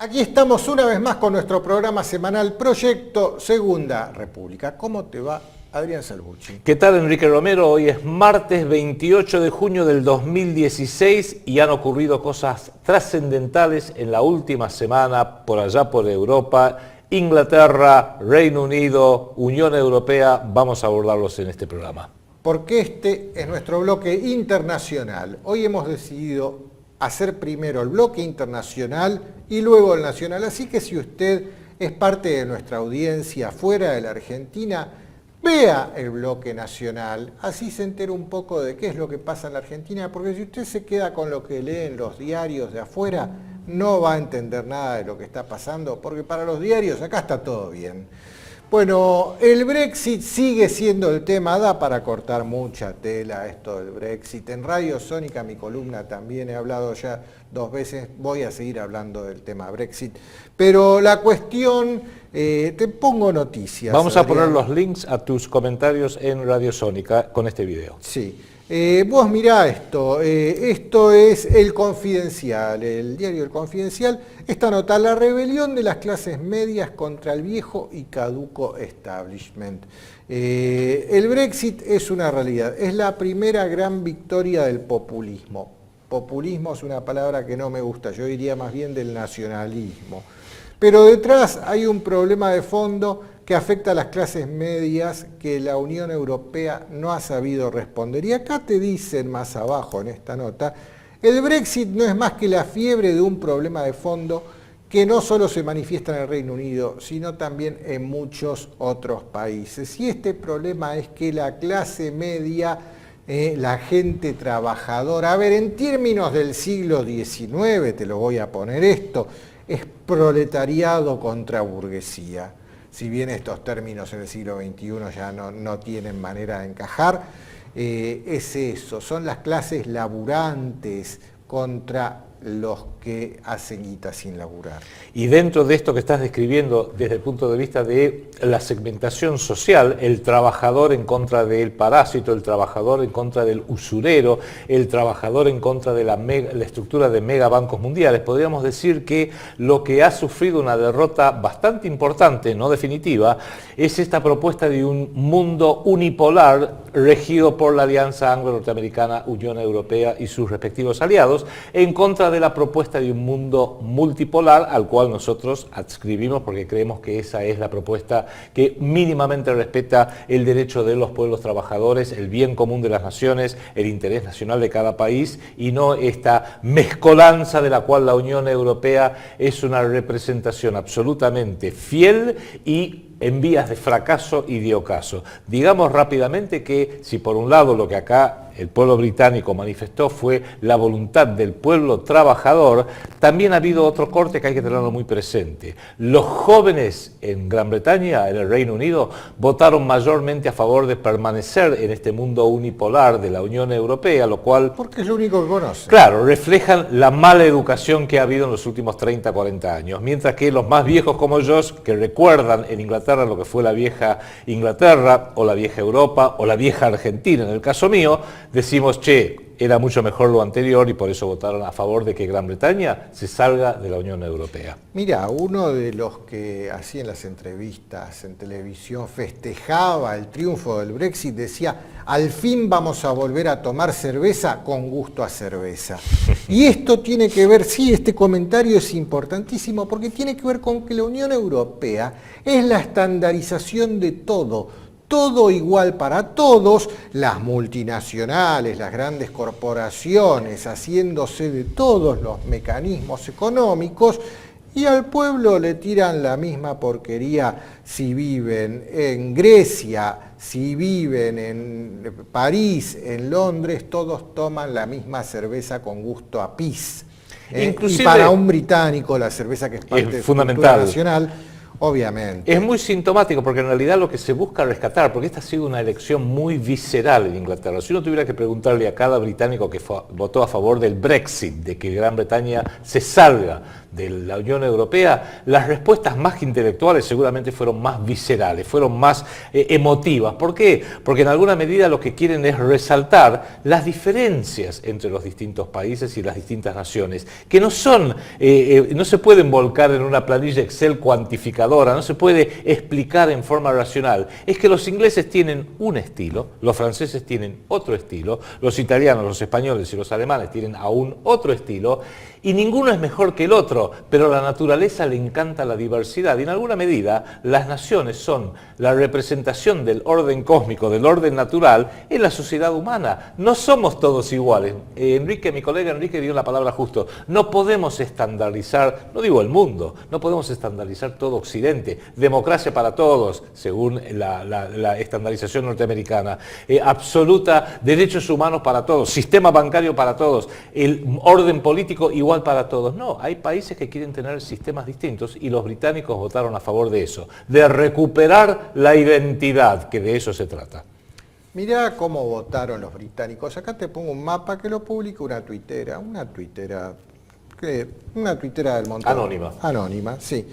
Aquí estamos una vez más con nuestro programa semanal Proyecto Segunda República. ¿Cómo te va, Adrián Salvucci? ¿Qué tal, Enrique Romero? Hoy es martes 28 de junio del 2016 y han ocurrido cosas trascendentales en la última semana por allá por Europa, Inglaterra, Reino Unido, Unión Europea. Vamos a abordarlos en este programa. Porque este es nuestro bloque internacional. Hoy hemos decidido hacer primero el bloque internacional y luego el nacional. Así que si usted es parte de nuestra audiencia fuera de la Argentina, vea el bloque nacional, así se entera un poco de qué es lo que pasa en la Argentina, porque si usted se queda con lo que lee en los diarios de afuera, no va a entender nada de lo que está pasando, porque para los diarios acá está todo bien. Bueno, el Brexit sigue siendo el tema, da para cortar mucha tela esto del Brexit. En Radio Sónica, mi columna, también he hablado ya 2 veces, voy a seguir hablando del tema Brexit. Pero la cuestión, te pongo noticias. Vamos a poner los links a tus comentarios en Radio Sónica con este video. Sí. Vos mirá esto es El Confidencial, el diario El Confidencial. Esta nota: la rebelión de las clases medias contra el viejo y caduco establishment. El Brexit es una realidad, es la primera gran victoria del populismo. Populismo es una palabra que no me gusta, yo diría más bien del nacionalismo. Pero detrás hay un problema de fondo que afecta a las clases medias que la Unión Europea no ha sabido responder. Y acá te dicen más abajo en esta nota, el Brexit no es más que la fiebre de un problema de fondo que no solo se manifiesta en el Reino Unido, sino también en muchos otros países. Y este problema es que la clase media, la gente trabajadora, a ver, en términos del siglo XIX, te lo voy a poner esto, es proletariado contra burguesía. Si bien estos términos en el siglo XXI ya no tienen manera de encajar, es eso, son las clases laburantes contra los que hacen guita sin laburar. Y dentro de esto que estás describiendo desde el punto de vista de la segmentación social, el trabajador en contra del parásito, el trabajador en contra del usurero, el trabajador en contra de la estructura de megabancos mundiales, podríamos decir que lo que ha sufrido una derrota bastante importante, no definitiva, es esta propuesta de un mundo unipolar regido por la Alianza Anglo-Norteamericana, Unión Europea y sus respectivos aliados, en contra de la propuesta de un mundo multipolar al cual nosotros adscribimos porque creemos que esa es la propuesta que mínimamente respeta el derecho de los pueblos trabajadores, el bien común de las naciones, el interés nacional de cada país y no esta mezcolanza de la cual la Unión Europea es una representación absolutamente fiel y en vías de fracaso y de ocaso. Digamos rápidamente que si por un lado lo que acá el pueblo británico manifestó fue la voluntad del pueblo trabajador, también ha habido otro corte que hay que tenerlo muy presente. Los jóvenes en Gran Bretaña, en el Reino Unido, votaron mayormente a favor de permanecer en este mundo unipolar de la Unión Europea, lo cual... Porque es lo único que conocen. Claro, reflejan la mala educación que ha habido en los últimos 30, 40 años, mientras que los más viejos como yo, que recuerdan en Inglaterra lo que fue la vieja Inglaterra, o la vieja Europa, o la vieja Argentina, en el caso mío, decimos, era mucho mejor lo anterior y por eso votaron a favor de que Gran Bretaña se salga de la Unión Europea. Mira, uno de los que hacía en las entrevistas en televisión festejaba el triunfo del Brexit decía, al fin vamos a volver a tomar cerveza con gusto a cerveza. Y esto tiene que ver, sí, este comentario es importantísimo porque tiene que ver con que la Unión Europea es la estandarización de todo igual para todos, las multinacionales, las grandes corporaciones haciéndose de todos los mecanismos económicos y al pueblo le tiran la misma porquería si viven en Grecia, si viven en París, en Londres, todos toman la misma cerveza con gusto a pis. Y para un británico la cerveza que es parte de su cultura nacional, Obviamente. Es muy sintomático porque en realidad lo que se busca rescatar, porque esta ha sido una elección muy visceral en Inglaterra. Si uno tuviera que preguntarle a cada británico que votó a favor del Brexit, de que Gran Bretaña se salga de la Unión Europea, las respuestas más intelectuales seguramente fueron más viscerales, fueron más emotivas. ¿Por qué? Porque en alguna medida lo que quieren es resaltar las diferencias entre los distintos países y las distintas naciones, que no son, no se pueden volcar en una planilla Excel cuantificadora, no se puede explicar en forma racional. Es que los ingleses tienen un estilo, los franceses tienen otro estilo, los italianos, los españoles y los alemanes tienen aún otro estilo, y ninguno es mejor que el otro, pero a la naturaleza le encanta la diversidad y en alguna medida las naciones son la representación del orden cósmico, del orden natural en la sociedad humana. No somos todos iguales. Mi colega Enrique dio la palabra justo. No podemos estandarizar, no digo el mundo, no podemos estandarizar todo Occidente. Democracia para todos, según la estandarización norteamericana. Absoluta derechos humanos para todos, sistema bancario para todos, el orden político igual para todos. No, hay países que quieren tener sistemas distintos y los británicos votaron a favor de eso, de recuperar la identidad, que de eso se trata. Mirá cómo votaron los británicos. Acá te pongo un mapa que lo publica una tuitera del montón. Anónima. Anónima, sí.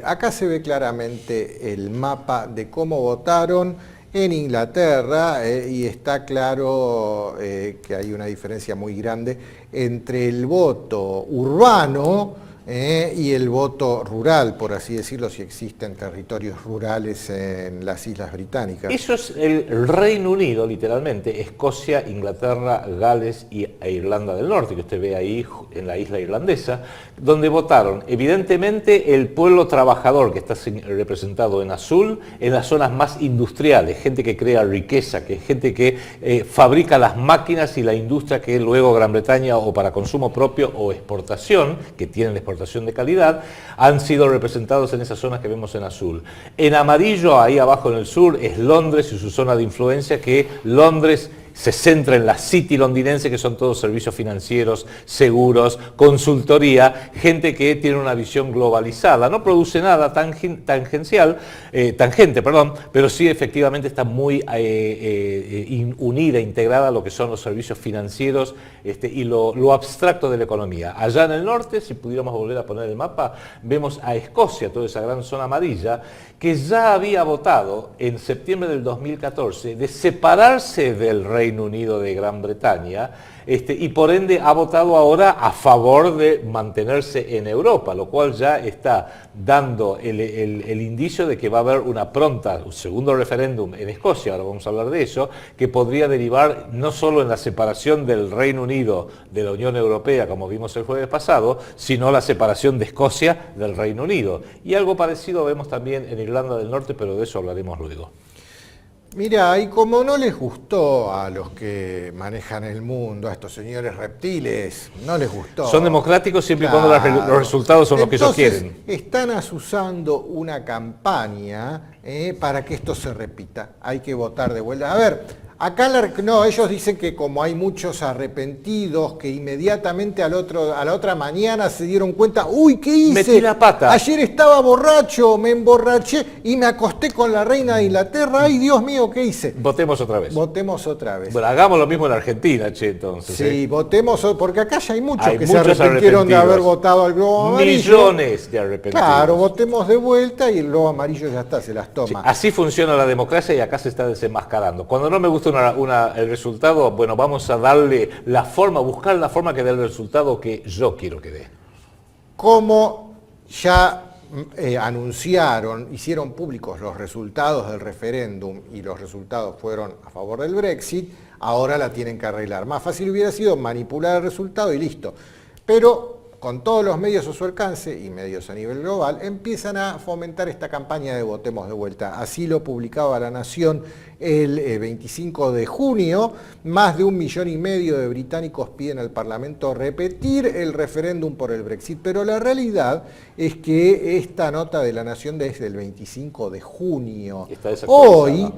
Acá se ve claramente el mapa de cómo votaron en Inglaterra y está claro que hay una diferencia muy grande entre el voto urbano y el voto rural, por así decirlo, si existen territorios rurales en las Islas Británicas. Eso es el Reino Unido, literalmente, Escocia, Inglaterra, Gales e Irlanda del Norte, que usted ve ahí en la isla irlandesa, donde votaron evidentemente el pueblo trabajador, que está representado en azul, en las zonas más industriales, gente que crea riqueza, que gente que fabrica las máquinas y la industria que luego Gran Bretaña o para consumo propio o exportación, que tienen exportación de calidad, han sido representados en esas zonas que vemos en azul. En amarillo, ahí abajo en el sur, es Londres y su zona de influencia, que Londres se centra en la City londinense, que son todos servicios financieros, seguros, consultoría, gente que tiene una visión globalizada, no produce nada tangente, pero sí efectivamente está muy unida, integrada a lo que son los servicios financieros y lo abstracto de la economía. Allá en el norte, si pudiéramos volver a poner el mapa, vemos a Escocia, toda esa gran zona amarilla, que ya había votado en septiembre del 2014 de separarse del Reino Unido de Gran Bretaña y por ende ha votado ahora a favor de mantenerse en Europa, lo cual ya está dando el indicio de que va a haber un segundo referéndum en Escocia, ahora vamos a hablar de eso, que podría derivar no solo en la separación del Reino Unido de la Unión Europea, como vimos el jueves pasado, sino la separación de Escocia del Reino Unido. Y algo parecido vemos también en Irlanda del Norte, pero de eso hablaremos luego. Mira, y como no les gustó a los que manejan el mundo, a estos señores reptiles, no les gustó. Son democráticos siempre y cuando los resultados son los que ellos quieren. Están usando una campaña para que esto se repita. Hay que votar de vuelta. A ver, acá ellos dicen que como hay muchos arrepentidos que inmediatamente a la otra mañana se dieron cuenta, uy, ¿qué hice? Metí la pata. Ayer estaba borracho, me emborraché y me acosté con la reina de Inglaterra. Ay, Dios mío, ¿qué hice? Votemos otra vez. Votemos otra vez. Bueno, hagamos lo mismo en Argentina, entonces. Sí, votemos, porque acá ya hay muchos que se arrepintieron de haber votado al globo amarillo. Millones de arrepentidos. Claro, votemos de vuelta y el globo amarillo ya está, se las toma. Sí, así funciona la democracia y acá se está desenmascarando. Cuando no me gusta el resultado, bueno, vamos a darle la forma, buscar la forma que dé el resultado que yo quiero que dé. Como ya hicieron públicos los resultados del referéndum y los resultados fueron a favor del Brexit, ahora la tienen que arreglar. Más fácil hubiera sido manipular el resultado y listo. Pero con todos los medios a su alcance y medios a nivel global, empiezan a fomentar esta campaña de votemos de vuelta. Así lo publicaba La Nación el 25 de junio. Más de 1,5 millones de británicos piden al Parlamento repetir el referéndum por el Brexit. Pero la realidad es que esta nota de La Nación desde el 25 de junio. Hoy,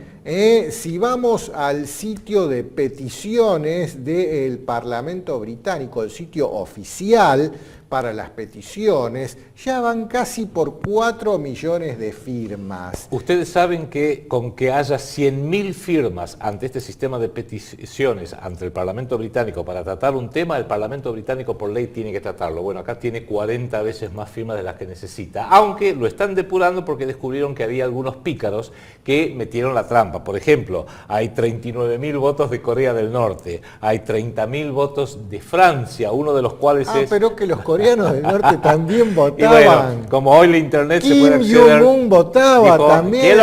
si vamos al sitio de peticiones del Parlamento británico, el sitio oficial, para las peticiones, ya van casi por 4 millones de firmas. Ustedes saben que con que haya 100.000 firmas ante este sistema de peticiones ante el Parlamento británico para tratar un tema, el Parlamento británico por ley tiene que tratarlo. Bueno, acá tiene 40 veces más firmas de las que necesita, aunque lo están depurando porque descubrieron que había algunos pícaros que metieron la trampa. Por ejemplo, hay 39.000 votos de Corea del Norte, hay 30.000 votos de Francia, uno de los cuales es... pero que los coreanos del norte también votaban. Y bueno, como hoy la internet Kim se puede acceder... Jong-un votaba dijo, también.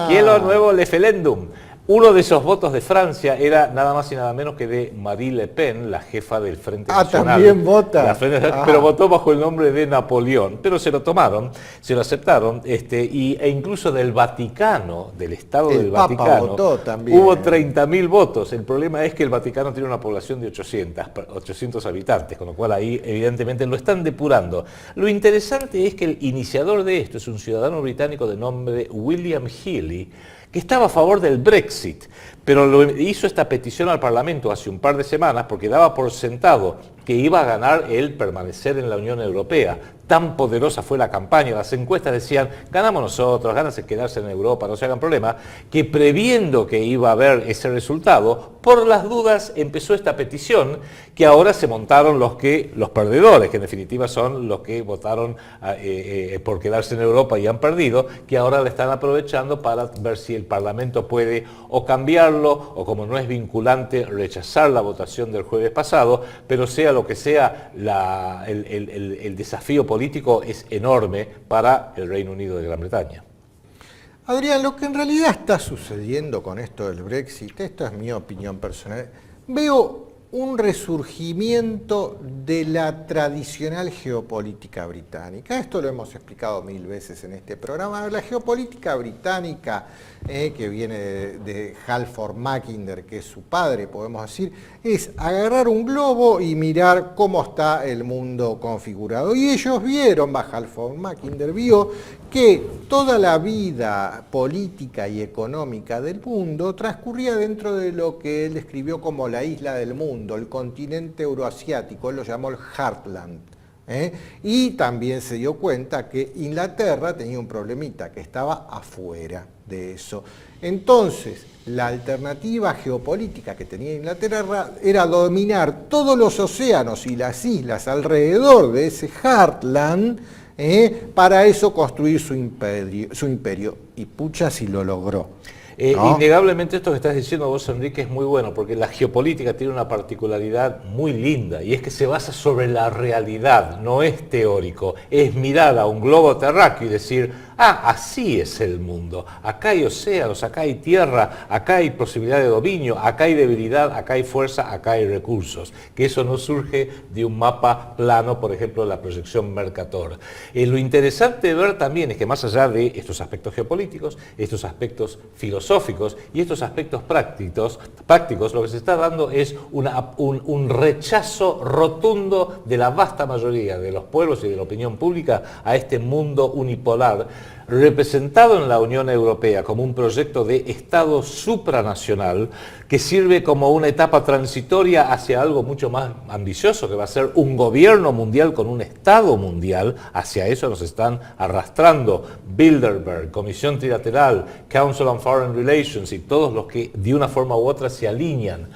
Quiero nuevo referéndum. Uno de esos votos de Francia era nada más y nada menos que de Marie Le Pen, la jefa del Frente Nacional. También vota. Pero votó bajo el nombre de Napoleón. Pero se lo tomaron, se lo aceptaron, e incluso del Vaticano, del Estado del Vaticano, votó también. Hubo 30.000 votos. El problema es que el Vaticano tiene una población de 800 habitantes, con lo cual ahí evidentemente lo están depurando. Lo interesante es que el iniciador de esto es un ciudadano británico de nombre William Healy, que estaba a favor del Brexit, pero hizo esta petición al Parlamento hace un par de semanas porque daba por sentado que iba a ganar el permanecer en la Unión Europea. Tan poderosa fue la campaña, las encuestas decían, ganamos nosotros, ganas quedarse en Europa, no se hagan problema, que previendo que iba a haber ese resultado, por las dudas empezó esta petición, que ahora se montaron los perdedores, que en definitiva son los que votaron por quedarse en Europa y han perdido, que ahora le están aprovechando para ver si el Parlamento puede o cambiarlo, o como no es vinculante, rechazar la votación del jueves pasado, pero sea lo que sea, el desafío político es enorme para el Reino Unido de Gran Bretaña. Adrián, lo que en realidad está sucediendo con esto del Brexit, esto es mi opinión personal, veo un resurgimiento de la tradicional geopolítica británica. Esto lo hemos explicado 1000 veces en este programa. La geopolítica británica, que viene de Halford Mackinder, que es su padre, podemos decir, es agarrar un globo y mirar cómo está el mundo configurado. Y ellos vieron, Halford Mackinder vio que toda la vida política y económica del mundo transcurría dentro de lo que él describió como la isla del mundo, el continente euroasiático, él lo llamó el Heartland. Y también se dio cuenta que Inglaterra tenía un problemita, que estaba afuera de eso. Entonces, la alternativa geopolítica que tenía Inglaterra era dominar todos los océanos y las islas alrededor de ese Heartland, para eso construir su imperio. Y pucha si lo logró. ¿No? Innegablemente esto que estás diciendo vos, Enrique, es muy bueno, porque la geopolítica tiene una particularidad muy linda, y es que se basa sobre la realidad, no es teórico, es mirar a un globo terráqueo y decir, así es el mundo, acá hay océanos, acá hay tierra, acá hay posibilidad de dominio, acá hay debilidad, acá hay fuerza, acá hay recursos, que eso no surge de un mapa plano, por ejemplo, la proyección Mercator. Lo interesante de ver también es que más allá de estos aspectos geopolíticos, estos aspectos filosóficos y estos aspectos prácticos, lo que se está dando es un rechazo rotundo de la vasta mayoría de los pueblos y de la opinión pública a este mundo unipolar, representado en la Unión Europea como un proyecto de Estado supranacional que sirve como una etapa transitoria hacia algo mucho más ambicioso, que va a ser un gobierno mundial con un Estado mundial. Hacia eso nos están arrastrando Bilderberg, Comisión Trilateral, Council on Foreign Relations y todos los que de una forma u otra se alinean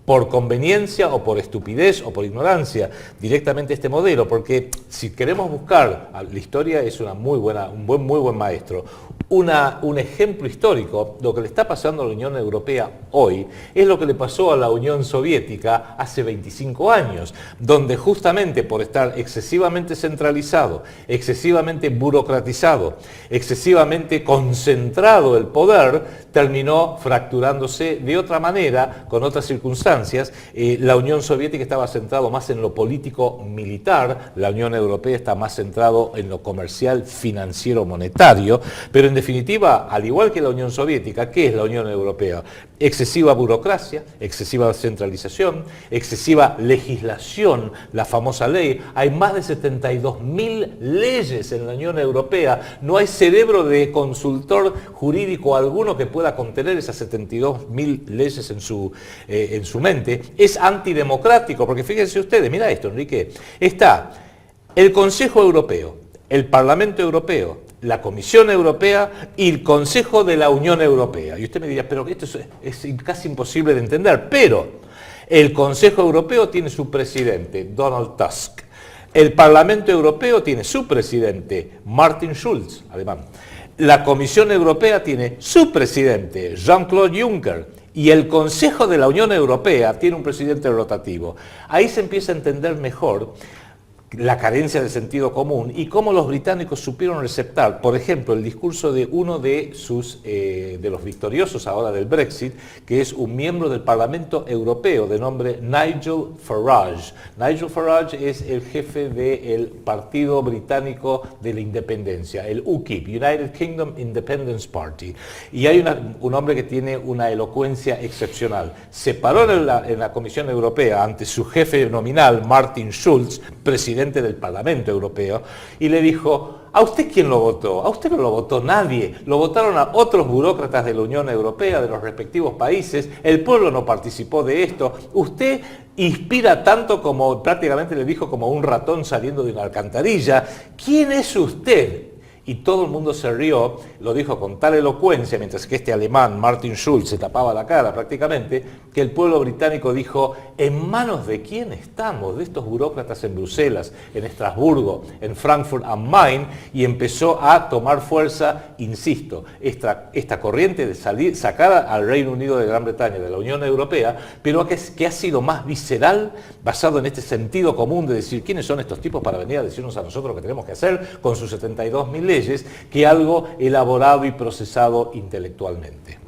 por conveniencia o por estupidez o por ignorancia directamente este modelo, porque si queremos buscar, la historia es muy buen maestro, un ejemplo histórico, lo que le está pasando a la Unión Europea hoy es lo que le pasó a la Unión Soviética hace 25 años, donde justamente por estar excesivamente centralizado, excesivamente burocratizado, excesivamente concentrado el poder, terminó fracturándose de otra manera, con otras circunstancias. La Unión Soviética estaba centrado más en lo político militar, la Unión Europea está más centrado en lo comercial, financiero, monetario, pero en definitiva, al igual que la Unión Soviética, ¿qué es la Unión Europea? Excesiva burocracia, excesiva centralización, excesiva legislación, la famosa ley. Hay más de 72.000 leyes en la Unión Europea. No hay cerebro de consultor jurídico alguno que pueda contener esas 72.000 leyes en su mente. Es antidemocrático, porque fíjense ustedes, mira esto, Enrique, está el Consejo Europeo, el Parlamento Europeo, la Comisión Europea y el Consejo de la Unión Europea. Y usted me dirá, pero esto es casi imposible de entender, pero el Consejo Europeo tiene su presidente, Donald Tusk. El Parlamento Europeo tiene su presidente, Martin Schulz, alemán. La Comisión Europea tiene su presidente, Jean-Claude Juncker. Y el Consejo de la Unión Europea tiene un presidente rotativo. Ahí se empieza a entender mejor la carencia de sentido común y cómo los británicos supieron receptar, por ejemplo, el discurso de uno de los victoriosos ahora del Brexit, que es un miembro del Parlamento Europeo de nombre Nigel Farage. Nigel Farage es el jefe del Partido Británico de la Independencia, el UKIP, United Kingdom Independence Party. Y hay un hombre que tiene una elocuencia excepcional. Se paró en la Comisión Europea ante su jefe nominal, Martin Schulz, presidente del Parlamento Europeo, y le dijo: ¿a usted quién lo votó? A usted no lo votó nadie, lo votaron a otros burócratas de la Unión Europea, de los respectivos países, el pueblo no participó de esto, usted inspira tanto como, prácticamente le dijo, como un ratón saliendo de una alcantarilla, ¿quién es usted? Y todo el mundo se rió, lo dijo con tal elocuencia, mientras que este alemán, Martin Schulz, se tapaba la cara prácticamente, que el pueblo británico dijo: ¿en manos de quién estamos? De estos burócratas en Bruselas, en Estrasburgo, en Frankfurt am Main, y empezó a tomar fuerza, insisto, esta corriente de sacar al Reino Unido de Gran Bretaña de la Unión Europea, pero que ha sido más visceral, basado en este sentido común de decir quiénes son estos tipos para venir a decirnos a nosotros lo que tenemos que hacer con sus 72.000 leyes, que algo elaborado y procesado intelectualmente.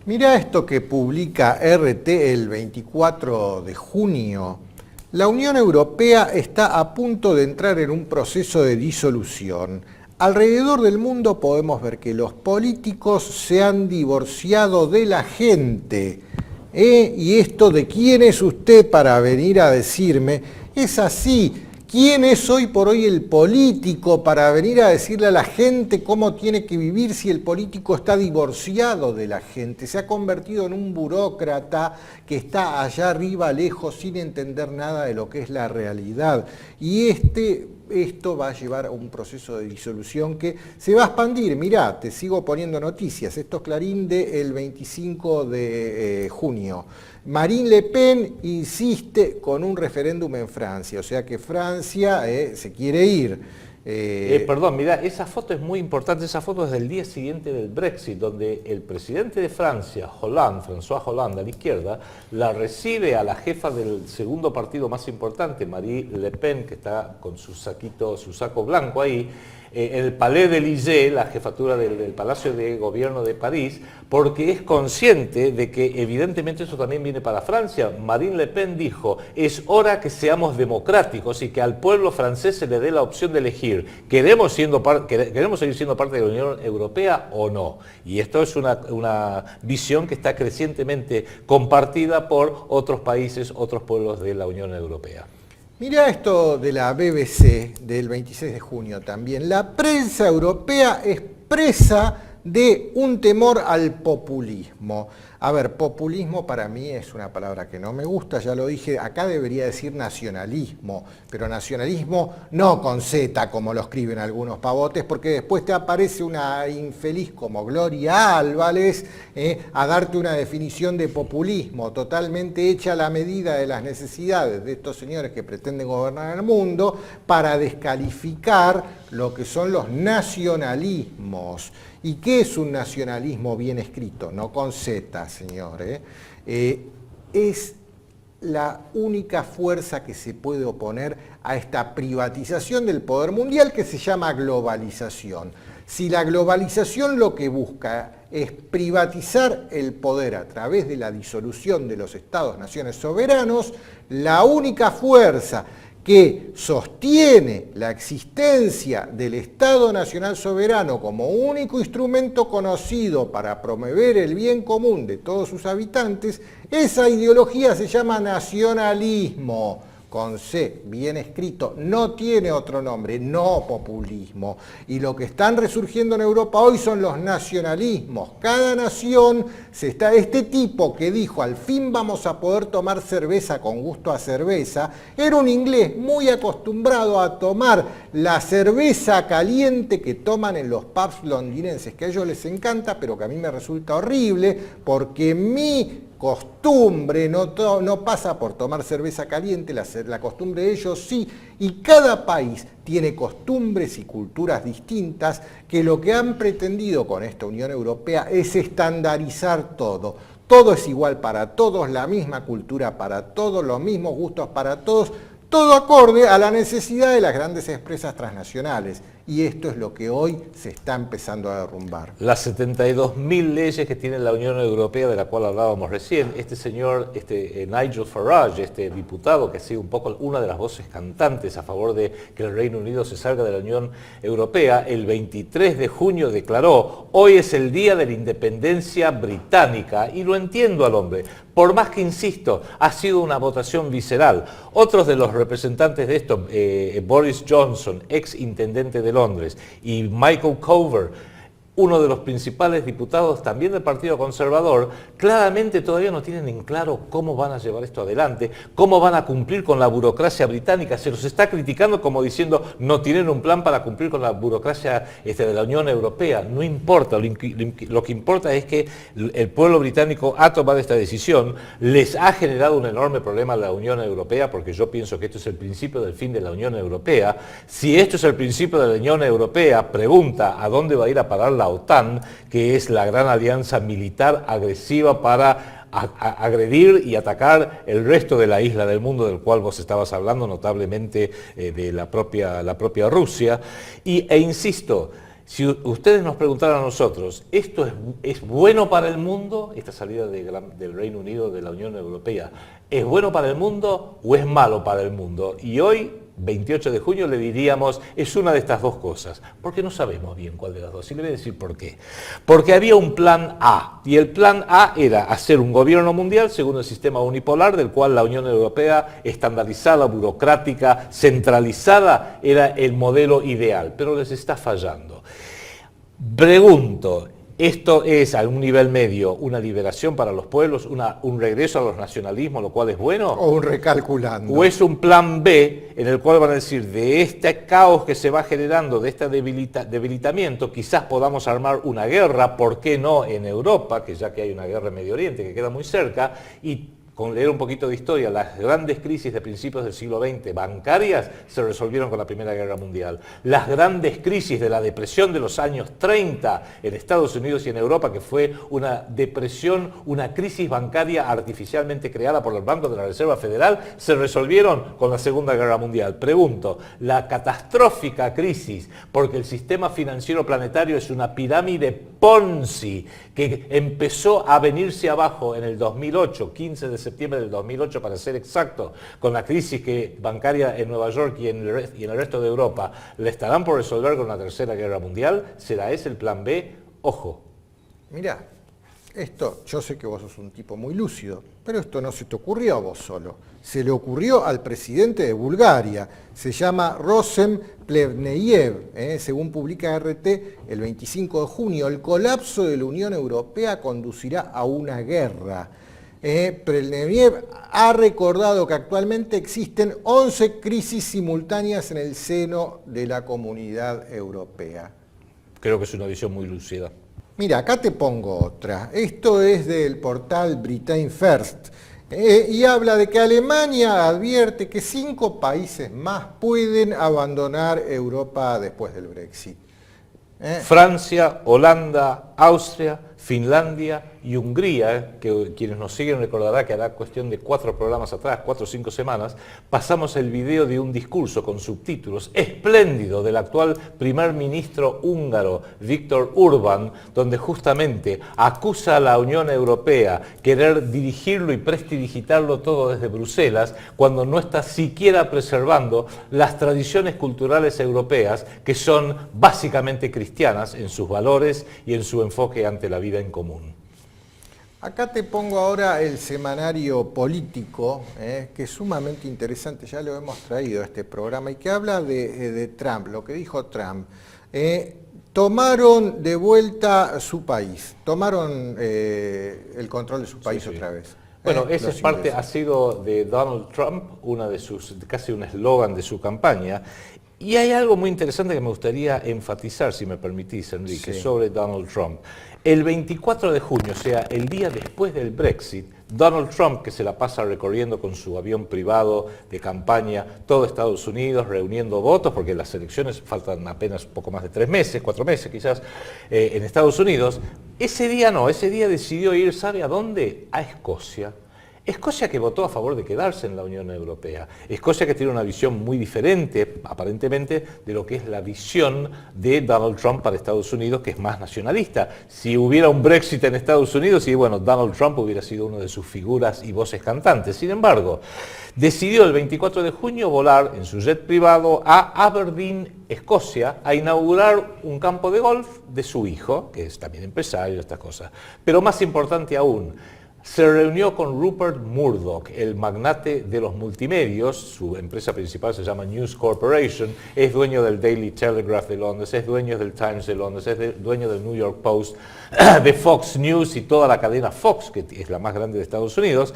Mirá esto que publica RT el 24 de junio. La Unión Europea está a punto de entrar en un proceso de disolución. Alrededor del mundo podemos ver que los políticos se han divorciado de la gente. Y esto de quién es usted para venir a decirme, es así. ¿Quién es hoy por hoy el político para venir a decirle a la gente cómo tiene que vivir si el político está divorciado de la gente? Se ha convertido en un burócrata que está allá arriba, lejos, sin entender nada de lo que es la realidad. Y esto va a llevar a un proceso de disolución que se va a expandir. Mirá, te sigo poniendo noticias. Esto es Clarín del 25 de junio. Marine Le Pen insiste con un referéndum en Francia, o sea que Francia se quiere ir. Perdón, mira, esa foto es muy importante, esa foto es del día siguiente del Brexit, donde el presidente de Francia, François Hollande, a la izquierda, la recibe a la jefa del segundo partido más importante, Marine Le Pen, que está con su saco blanco ahí, en el Palais de l'Élysée, la jefatura del Palacio de Gobierno de París, porque es consciente de que evidentemente eso también viene para Francia. Marine Le Pen dijo: es hora que seamos democráticos y que al pueblo francés se le dé la opción de elegir, ¿queremos seguir siendo parte de la Unión Europea o no? Y esto es una visión que está crecientemente compartida por otros países, otros pueblos de la Unión Europea. Mirá esto de la BBC del 26 de junio también. La prensa europea expresa de un temor al populismo. A ver, populismo para mí es una palabra que no me gusta, ya lo dije, acá debería decir nacionalismo, pero nacionalismo no con Z como lo escriben algunos pavotes, porque después te aparece una infeliz como Gloria Álvarez a darte una definición de populismo totalmente hecha a la medida de las necesidades de estos señores que pretenden gobernar el mundo para descalificar lo que son los nacionalismos. ¿Y qué es un nacionalismo bien escrito? No con Z, señor. Es la única fuerza que se puede oponer a esta privatización del poder mundial que se llama globalización. Si la globalización lo que busca es privatizar el poder a través de la disolución de los estados-naciones soberanos, la única fuerza que sostiene la existencia del Estado Nacional Soberano como único instrumento conocido para promover el bien común de todos sus habitantes, esa ideología se llama nacionalismo, con C, bien escrito, no tiene otro nombre, no populismo. Y lo que están resurgiendo en Europa hoy son los nacionalismos. Cada nación este tipo que dijo, al fin vamos a poder tomar cerveza con gusto a cerveza, era un inglés muy acostumbrado a tomar la cerveza caliente que toman en los pubs londinenses, que a ellos les encanta, pero que a mí me resulta horrible, porque mi costumbre no pasa por tomar cerveza caliente, la costumbre de ellos sí, y cada país tiene costumbres y culturas distintas que lo que han pretendido con esta Unión Europea es estandarizar todo. Todo es igual para todos, la misma cultura para todos, los mismos gustos para todos, todo acorde a la necesidad de las grandes empresas transnacionales. Y esto es lo que hoy se está empezando a derrumbar. Las 72.000 leyes que tiene la Unión Europea, de la cual hablábamos recién, este señor Nigel Farage, este diputado que ha sido un poco una de las voces cantantes a favor de que el Reino Unido se salga de la Unión Europea, el 23 de junio declaró: hoy es el día de la independencia británica, y lo entiendo al hombre. Por más que insisto, ha sido una votación visceral. Otros de los representantes de esto, Boris Johnson, ex intendente de Londres, y Michael Cover, uno de los principales diputados también del Partido Conservador, claramente todavía no tienen en claro cómo van a llevar esto adelante, cómo van a cumplir con la burocracia británica. Se los está criticando como diciendo no tienen un plan para cumplir con la burocracia de la Unión Europea. No importa, lo que importa es que el pueblo británico ha tomado esta decisión, les ha generado un enorme problema a la Unión Europea, porque yo pienso que esto es el principio del fin de la Unión Europea. Si esto es el principio de la Unión Europea, pregunta a dónde va a ir a parar la OTAN, que es la gran alianza militar agresiva para agredir y atacar el resto de la isla del mundo del cual vos estabas hablando, notablemente de la propia Rusia. E insisto, si ustedes nos preguntaran a nosotros, ¿esto es bueno para el mundo, esta salida del Reino Unido de la Unión Europea? ¿Es bueno para el mundo o es malo para el mundo? Y hoy, 28 de junio, le diríamos, es una de estas dos cosas, porque no sabemos bien cuál de las dos. Y le voy a decir por qué. Porque había un plan A, y el plan A era hacer un gobierno mundial según el sistema unipolar, del cual la Unión Europea, estandarizada, burocrática, centralizada, era el modelo ideal, pero les está fallando. Pregunto, ¿esto es a un nivel medio una liberación para los pueblos, un regreso a los nacionalismos, lo cual es bueno? O un recalculando. ¿O es un plan B en el cual van a decir, de este caos que se va generando, de este debilitamiento, quizás podamos armar una guerra, ¿por qué no en Europa, que ya que hay una guerra en Medio Oriente que queda muy cerca? Y con leer un poquito de historia, las grandes crisis de principios del siglo XX bancarias se resolvieron con la Primera Guerra Mundial. Las grandes crisis de la depresión de los años 30 en Estados Unidos y en Europa, que fue una depresión, una crisis bancaria artificialmente creada por los bancos de la Reserva Federal, se resolvieron con la Segunda Guerra Mundial. Pregunto, la catastrófica crisis, porque el sistema financiero planetario es una pirámide Ponzi, que empezó a venirse abajo en el 2008, 15 de septiembre del 2008 para ser exacto, con la crisis bancaria en Nueva York y en el resto de Europa, ¿le estarán por resolver con la Tercera Guerra Mundial? ¿Será ese el plan B? Ojo. Mirá, esto, yo sé que vos sos un tipo muy lúcido, pero esto no se te ocurrió a vos solo. Se le ocurrió al presidente de Bulgaria, se llama Rosem Plevneyev, según publica RT el 25 de junio. El colapso de la Unión Europea conducirá a una guerra. Plevneyev ha recordado que actualmente existen 11 crisis simultáneas en el seno de la Comunidad Europea. Creo que es una visión muy lúcida. Mira, acá te pongo otra. Esto es del portal Britain First. Y habla de que Alemania advierte que 5 países más pueden abandonar Europa después del Brexit. Francia, Holanda, Austria, Finlandia y Hungría, que quienes nos siguen recordará que hará cuestión de 4 programas atrás, 4 o 5 semanas, pasamos el video de un discurso con subtítulos espléndido del actual primer ministro húngaro, Viktor Orbán, donde justamente acusa a la Unión Europea querer dirigirlo y prestidigitarlo todo desde Bruselas, cuando no está siquiera preservando las tradiciones culturales europeas, que son básicamente cristianas en sus valores y en su enfoque ante la vida en común. Acá te pongo ahora el semanario político, que es sumamente interesante, ya lo hemos traído a este programa, y que habla de Trump, lo que dijo Trump. Tomaron de vuelta su país, tomaron el control de su país otra vez. Bueno, esa Los es parte, ingleses. ha sido de Donald Trump, una de sus, casi un eslogan de su campaña. Y hay algo muy interesante que me gustaría enfatizar, si me permitís, Enrique, Sí. sobre Donald Trump. El 24 de junio, o sea, el día después del Brexit, Donald Trump, que se la pasa recorriendo con su avión privado de campaña todo Estados Unidos, reuniendo votos, porque las elecciones faltan apenas poco más de 3 meses, 4 meses quizás, en Estados Unidos, ese día no, ese día decidió ir, ¿sabe a dónde? A Escocia. Escocia, que votó a favor de quedarse en la Unión Europea. Escocia, que tiene una visión muy diferente, aparentemente, de lo que es la visión de Donald Trump para Estados Unidos, que es más nacionalista. Si hubiera un Brexit en Estados Unidos, y bueno, Donald Trump hubiera sido una de sus figuras y voces cantantes. Sin embargo, decidió el 24 de junio volar en su jet privado a Aberdeen, Escocia, a inaugurar un campo de golf de su hijo, que es también empresario, estas cosas. Pero más importante aún, se reunió con Rupert Murdoch, el magnate de los multimedios. Su empresa principal se llama News Corporation, es dueño del Daily Telegraph de Londres, es dueño del Times de Londres, es dueño del New York Post, de Fox News y toda la cadena Fox, que es la más grande de Estados Unidos.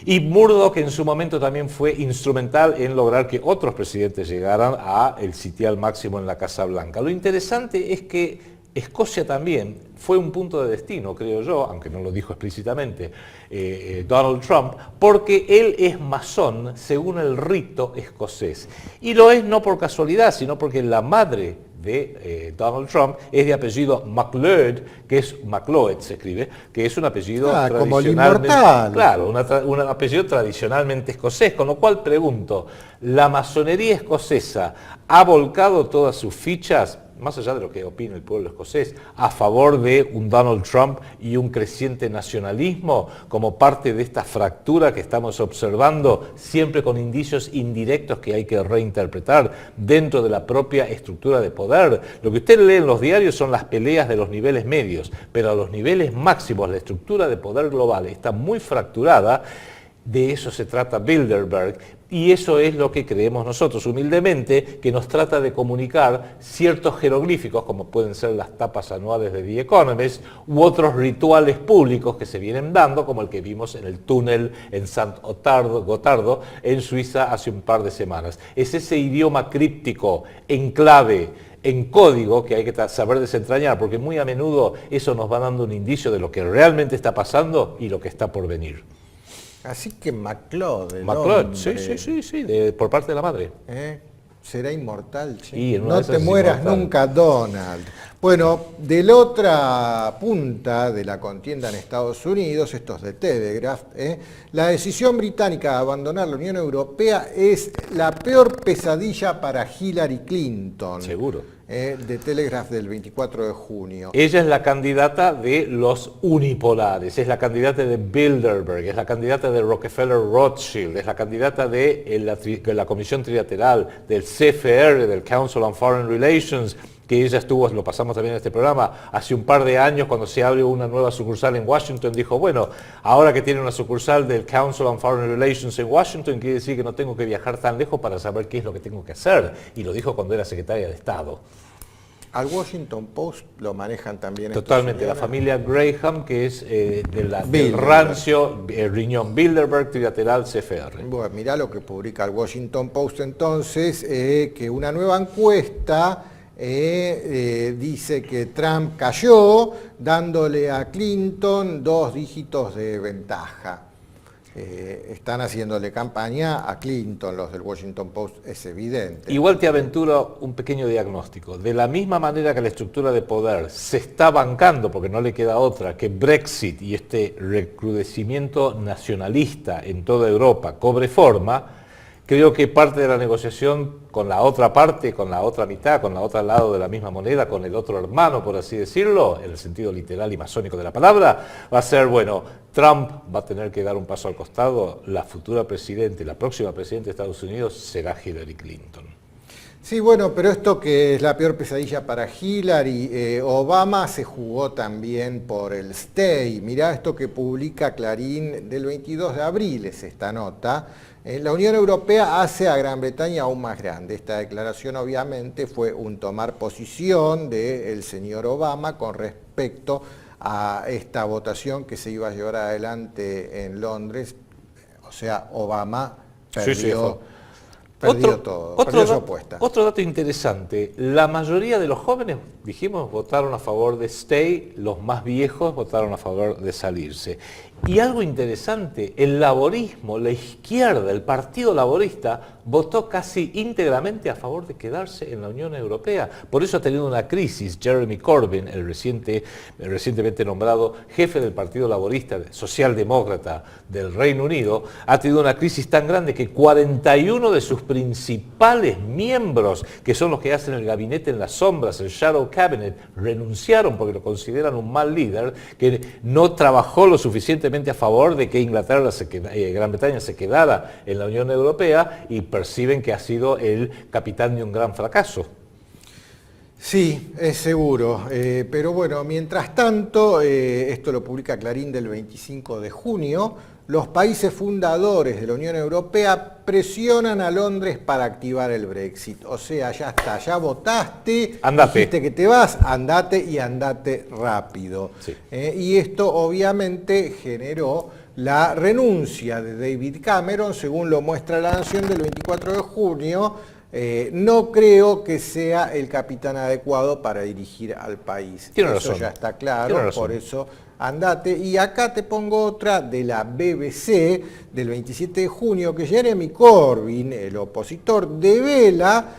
Y Murdoch en su momento también fue instrumental en lograr que otros presidentes llegaran a el sitial máximo en la Casa Blanca. Lo interesante es que Escocia también fue un punto de destino, creo yo, aunque no lo dijo explícitamente Donald Trump, porque él es masón según el rito escocés. Y lo es no por casualidad, sino porque la madre de Donald Trump es de apellido MacLeod, que es MacLeod se escribe, que es un apellido Como el tradicionalmente, inmortal. claro, un apellido tradicionalmente escocés, con lo cual pregunto, ¿la masonería escocesa ha volcado todas sus fichas, más allá de lo que opina el pueblo escocés, a favor de un Donald Trump y un creciente nacionalismo como parte de esta fractura que estamos observando, siempre con indicios indirectos que hay que reinterpretar dentro de la propia estructura de poder? Lo que usted lee en los diarios son las peleas de los niveles medios, pero a los niveles máximos la estructura de poder global está muy fracturada. De eso se trata Bilderberg, y eso es lo que creemos nosotros humildemente, que nos trata de comunicar ciertos jeroglíficos, como pueden ser las tapas anuales de The Economist, u otros rituales públicos que se vienen dando, como el que vimos en el túnel en Gotardo, en Suiza, hace un par de semanas. Es ese idioma críptico, en clave, en código, que hay que saber desentrañar, porque muy a menudo eso nos va dando un indicio de lo que realmente está pasando y lo que está por venir. Así que MacLeod, el MacLeod, hombre, sí, por parte de la madre. será inmortal. ¿Sí? Y en una No de esas te es mueras inmortal. nunca, Donald. Bueno, de la otra punta de la contienda en Estados Unidos, estos de Telegraph, la decisión británica de abandonar la Unión Europea es la peor pesadilla para Hillary Clinton. Seguro. De Telegraph del 24 de junio. Ella es la candidata de los unipolares, es la candidata de Bilderberg, es la candidata de Rockefeller Rothschild, es la candidata de la Comisión Trilateral, del CFR, del Council on Foreign Relations, que ella estuvo, lo pasamos también en este programa, hace un par de años cuando se abrió una nueva sucursal en Washington, dijo, bueno, ahora que tiene una sucursal del Council on Foreign Relations en Washington, quiere decir que no tengo que viajar tan lejos para saber qué es lo que tengo que hacer. Y lo dijo cuando era secretaria de Estado. Al Washington Post lo manejan también. Totalmente, la familia Graham, que es del Bilderberg. rancio Riñón Bilderberg, Trilateral, CFR. Bueno, mirá lo que publica el Washington Post entonces, que una nueva encuesta dice que Trump cayó, dándole a Clinton 2 dígitos de ventaja. Están haciéndole campaña a Clinton, los del Washington Post, es evidente. Igual te aventuro un pequeño diagnóstico. De la misma manera que la estructura de poder se está bancando, porque no le queda otra, que Brexit y este recrudecimiento nacionalista en toda Europa cobre forma, creo que parte de la negociación con la otra parte, con la otra mitad, con la otra lado de la misma moneda, con el otro hermano, por así decirlo, en el sentido literal y masónico de la palabra, va a ser, bueno, Trump va a tener que dar un paso al costado, la futura presidente, la próxima presidenta de Estados Unidos será Hillary Clinton. Sí, bueno, pero esto que es la peor pesadilla para Hillary, Obama se jugó también por el stay. Mirá esto que publica Clarín del 22 de abril, es esta nota. La Unión Europea hace a Gran Bretaña aún más grande. Esta declaración obviamente fue un tomar posición del señor Obama con respecto a esta votación que se iba a llevar adelante en Londres. O sea, Obama perdió. Sí. Perdió todo, perdió su apuesta. Otro dato interesante, la mayoría de los jóvenes, dijimos, votaron a favor de stay, los más viejos votaron a favor de salirse. Y algo interesante, el laborismo, la izquierda, el Partido Laborista, votó casi íntegramente a favor de quedarse en la Unión Europea. Por eso ha tenido una crisis Jeremy Corbyn, el recientemente nombrado jefe del Partido Laborista, socialdemócrata del Reino Unido, ha tenido una crisis tan grande que 41 de sus principales miembros, que son los que hacen el gabinete en las sombras, el Shadow Cabinet, renunciaron porque lo consideran un mal líder, que no trabajó lo suficientemente a favor de que Gran Bretaña se quedara en la Unión Europea y perciben que ha sido el capitán de un gran fracaso. Sí, es seguro, pero bueno, mientras tanto, esto lo publica Clarín del 25 de junio, los países fundadores de la Unión Europea presionan a Londres para activar el Brexit. O sea, ya está, ya votaste, andate. Dijiste que te vas, andate y andate rápido. Sí. Y esto obviamente generó la renuncia de David Cameron, según lo muestra La Nación del 24 de junio. No creo que sea el capitán adecuado para dirigir al país. Tiene Eso razón. ya está claro, por eso andate. Y acá te pongo otra de la BBC del 27 de junio, que Jeremy Corbyn, el opositor, devela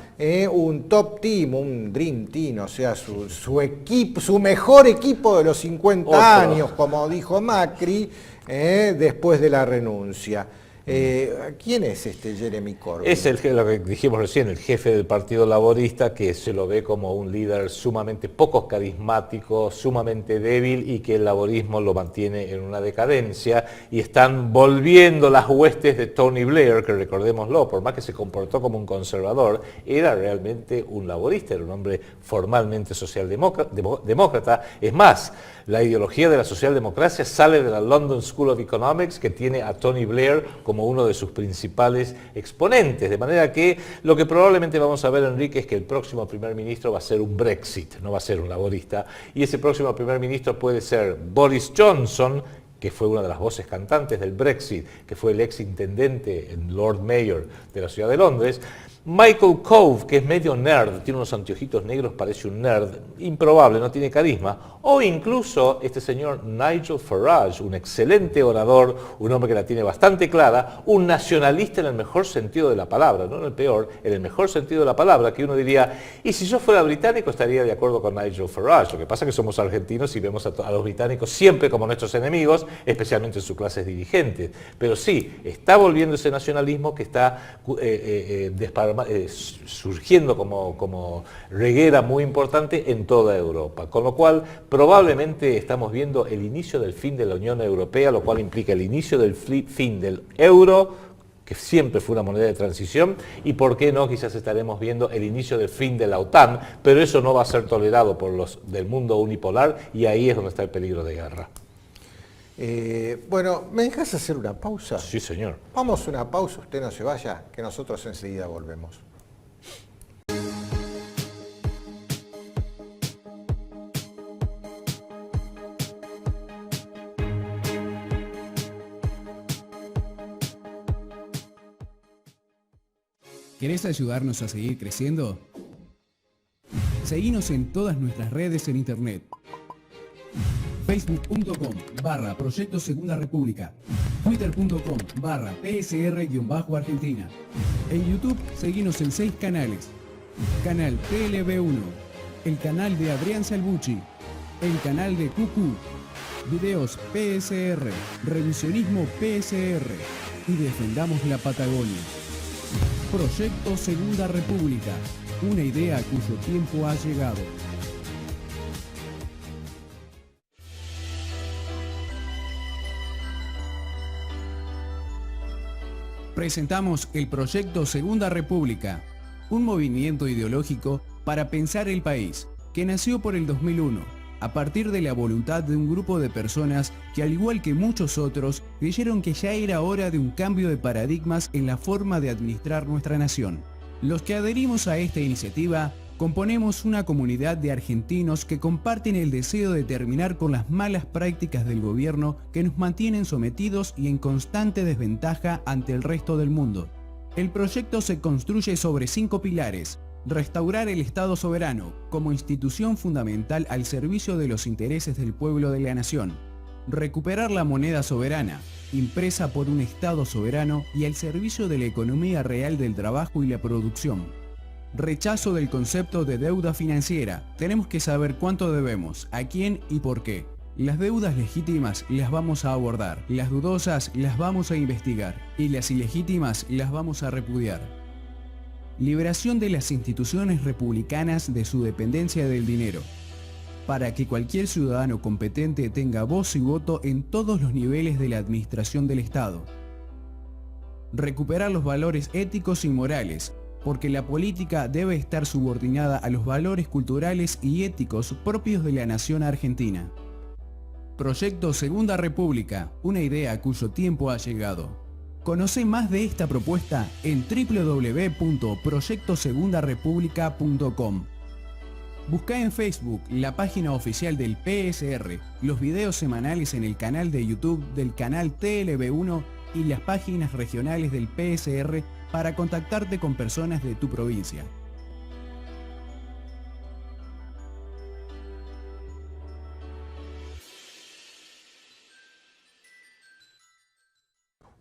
un top team, un dream team, o sea, su equipo, su mejor equipo de los 50 años, como dijo Macri, después de la renuncia. ¿Quién es este Jeremy Corbyn? Es lo que dijimos recién, el jefe del Partido Laborista, que se lo ve como un líder sumamente poco carismático, sumamente débil y que el laborismo lo mantiene en una decadencia, y están volviendo las huestes de Tony Blair, que recordémoslo, por más que se comportó como un conservador, era realmente un laborista, era un hombre formalmente socialdemócrata. Es más, la ideología de la socialdemocracia sale de la London School of Economics, que tiene a Tony Blair como uno de sus principales exponentes. De manera que lo que probablemente vamos a ver, Enrique, es que el próximo primer ministro va a ser un Brexit, no va a ser un laborista. Y ese próximo primer ministro puede ser Boris Johnson, que fue una de las voces cantantes del Brexit, que fue el ex intendente, el Lord Mayor de la ciudad de Londres. Michael Gove, que es medio nerd, tiene unos anteojitos negros, parece un nerd, improbable, no tiene carisma. O incluso este señor Nigel Farage, un excelente orador, un hombre que la tiene bastante clara, un nacionalista en el mejor sentido de la palabra, no en el peor, en el mejor sentido de la palabra, que uno diría, y si yo fuera británico estaría de acuerdo con Nigel Farage. Lo que pasa es que somos argentinos y vemos a los británicos siempre como nuestros enemigos, especialmente en sus clases dirigentes. Pero sí, está volviendo ese nacionalismo que está surgiendo como reguera muy importante en toda Europa, con lo cual probablemente estamos viendo el inicio del fin de la Unión Europea, lo cual implica el inicio del fin del euro, que siempre fue una moneda de transición, y por qué no, quizás estaremos viendo el inicio del fin de la OTAN, pero eso no va a ser tolerado por los del mundo unipolar, y ahí es donde está el peligro de guerra. Bueno, ¿me dejas hacer una pausa? Sí, señor. Vamos a una pausa, usted no se vaya, que nosotros enseguida volvemos. ¿Querés ayudarnos a seguir creciendo? Seguinos en todas nuestras redes en internet. Facebook.com/Proyecto Segunda República, Twitter.com/PSR-Argentina. En YouTube seguinos en 6 canales. Canal PLB1, el canal de Adrián Salvucci, el canal de Cucú, videos PSR, revisionismo PSR y defendamos la Patagonia. Proyecto Segunda República, una idea cuyo tiempo ha llegado. Presentamos el Proyecto Segunda República, un movimiento ideológico para pensar el país, que nació por el 2001, a partir de la voluntad de un grupo de personas que, al igual que muchos otros, creyeron que ya era hora de un cambio de paradigmas en la forma de administrar nuestra nación. Los que adherimos a esta iniciativa componemos una comunidad de argentinos que comparten el deseo de terminar con las malas prácticas del gobierno que nos mantienen sometidos y en constante desventaja ante el resto del mundo. El proyecto se construye sobre 5 pilares: restaurar el Estado soberano como institución fundamental al servicio de los intereses del pueblo de la nación, recuperar la moneda soberana, impresa por un Estado soberano y al servicio de la economía real del trabajo y la producción. Rechazo del concepto de deuda financiera. Tenemos que saber cuánto debemos, a quién y por qué. Las deudas legítimas las vamos a abordar, las dudosas las vamos a investigar y las ilegítimas las vamos a repudiar. Liberación de las instituciones republicanas de su dependencia del dinero, para que cualquier ciudadano competente tenga voz y voto en todos los niveles de la administración del Estado. Recuperar los valores éticos y morales, porque la política debe estar subordinada a los valores culturales y éticos propios de la nación argentina. Proyecto Segunda República, una idea cuyo tiempo ha llegado. Conoce más de esta propuesta en www.proyectosegundarepublica.com. Busca en Facebook la página oficial del PSR, los videos semanales en el canal de YouTube del canal TLB1 y las páginas regionales del PSR para contactarte con personas de tu provincia.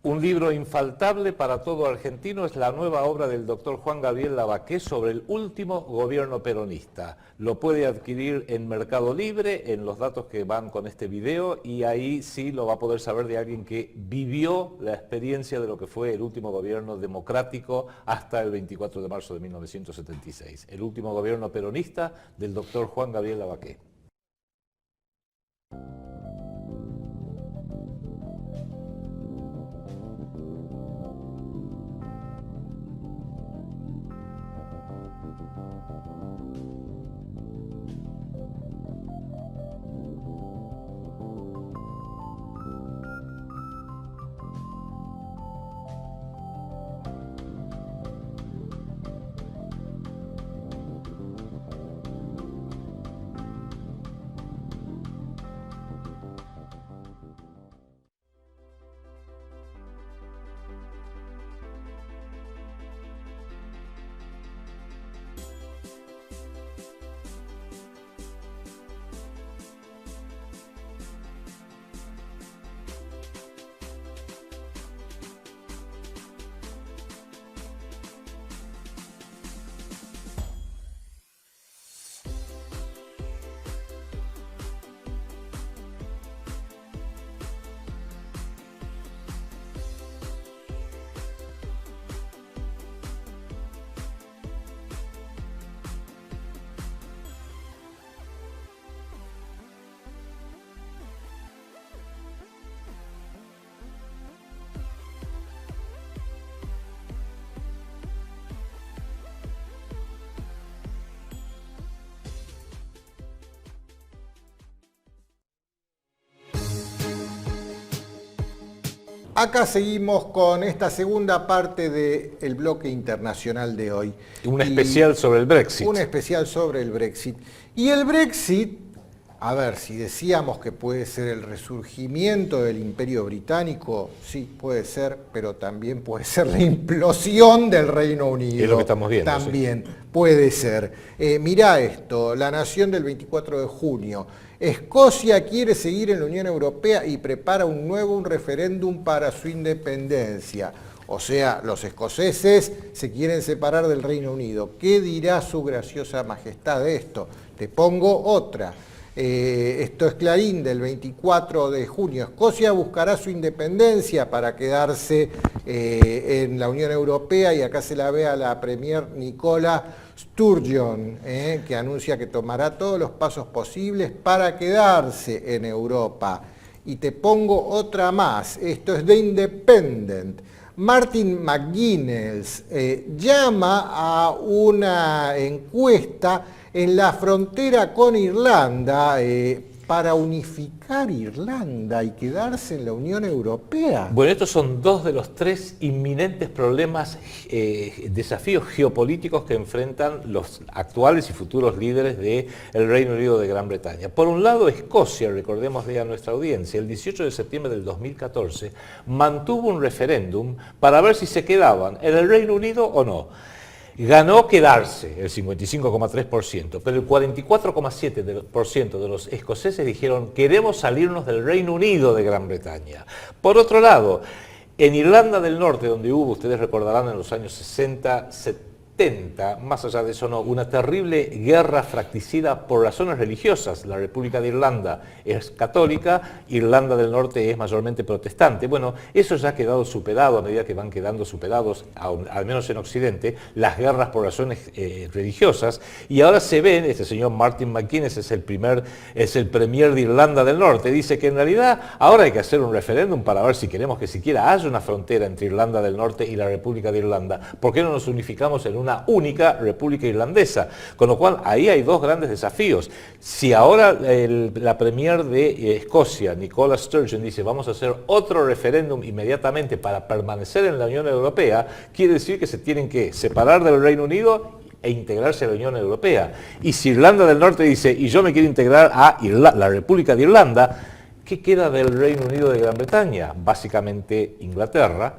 Un libro infaltable para todo argentino es la nueva obra del doctor Juan Gabriel Lavaqué sobre el último gobierno peronista. Lo puede adquirir en Mercado Libre, en los datos que van con este video, y ahí sí lo va a poder saber de alguien que vivió la experiencia de lo que fue el último gobierno democrático hasta el 24 de marzo de 1976. El último gobierno peronista del doctor Juan Gabriel Lavaqué. Acá seguimos con esta segunda parte del bloque internacional de hoy. Un especial sobre el Brexit. Un especial sobre el Brexit. Y el Brexit, a ver, si decíamos que puede ser el resurgimiento del Imperio Británico, sí, puede ser, pero también puede ser la implosión del Reino Unido. Es lo que estamos viendo. También puede ser. Mirá esto, La Nación del 24 de junio. Escocia quiere seguir en la Unión Europea y prepara un referéndum para su independencia. O sea, los escoceses se quieren separar del Reino Unido. ¿Qué dirá su graciosa majestad de esto? Te pongo otra. Esto es Clarín del 24 de junio. Escocia buscará su independencia para quedarse en la Unión Europea, y acá se la ve a la Premier Nicola Sturgeon, que anuncia que tomará todos los pasos posibles para quedarse en Europa. Y te pongo otra más. Esto es The Independent. Martin McGuinness llama a una encuesta en la frontera con Irlanda para unificar Irlanda y quedarse en la Unión Europea. Bueno, estos son dos de los tres inminentes problemas, desafíos geopolíticos que enfrentan los actuales y futuros líderes del Reino Unido de Gran Bretaña. Por un lado, Escocia, recordemos a nuestra audiencia, el 18 de septiembre del 2014 mantuvo un referéndum para ver si se quedaban en el Reino Unido o no. Ganó quedarse el 55,3%, pero el 44,7% de los escoceses dijeron queremos salirnos del Reino Unido de Gran Bretaña. Por otro lado, en Irlanda del Norte, donde hubo, ustedes recordarán, en los años 60, 70, más allá de eso no, una terrible guerra fratricida por razones religiosas. La República de Irlanda es católica, Irlanda del Norte es mayormente protestante. Bueno, eso ya ha quedado superado a medida que van quedando superados, al menos en Occidente, las guerras por razones religiosas. Y ahora se ven, este señor Martin McGuinness es el premier de Irlanda del Norte, dice que en realidad ahora hay que hacer un referéndum para ver si queremos que siquiera haya una frontera entre Irlanda del Norte y la República de Irlanda. ¿Por qué no nos unificamos en una única República Irlandesa? Con lo cual, ahí hay dos grandes desafíos. Si ahora la premier de Escocia, Nicola Sturgeon, dice vamos a hacer otro referéndum inmediatamente para permanecer en la Unión Europea, quiere decir que se tienen que separar del Reino Unido e integrarse a la Unión Europea. Y si Irlanda del Norte dice, y yo me quiero integrar a la República de Irlanda, ¿qué queda del Reino Unido de Gran Bretaña? Básicamente Inglaterra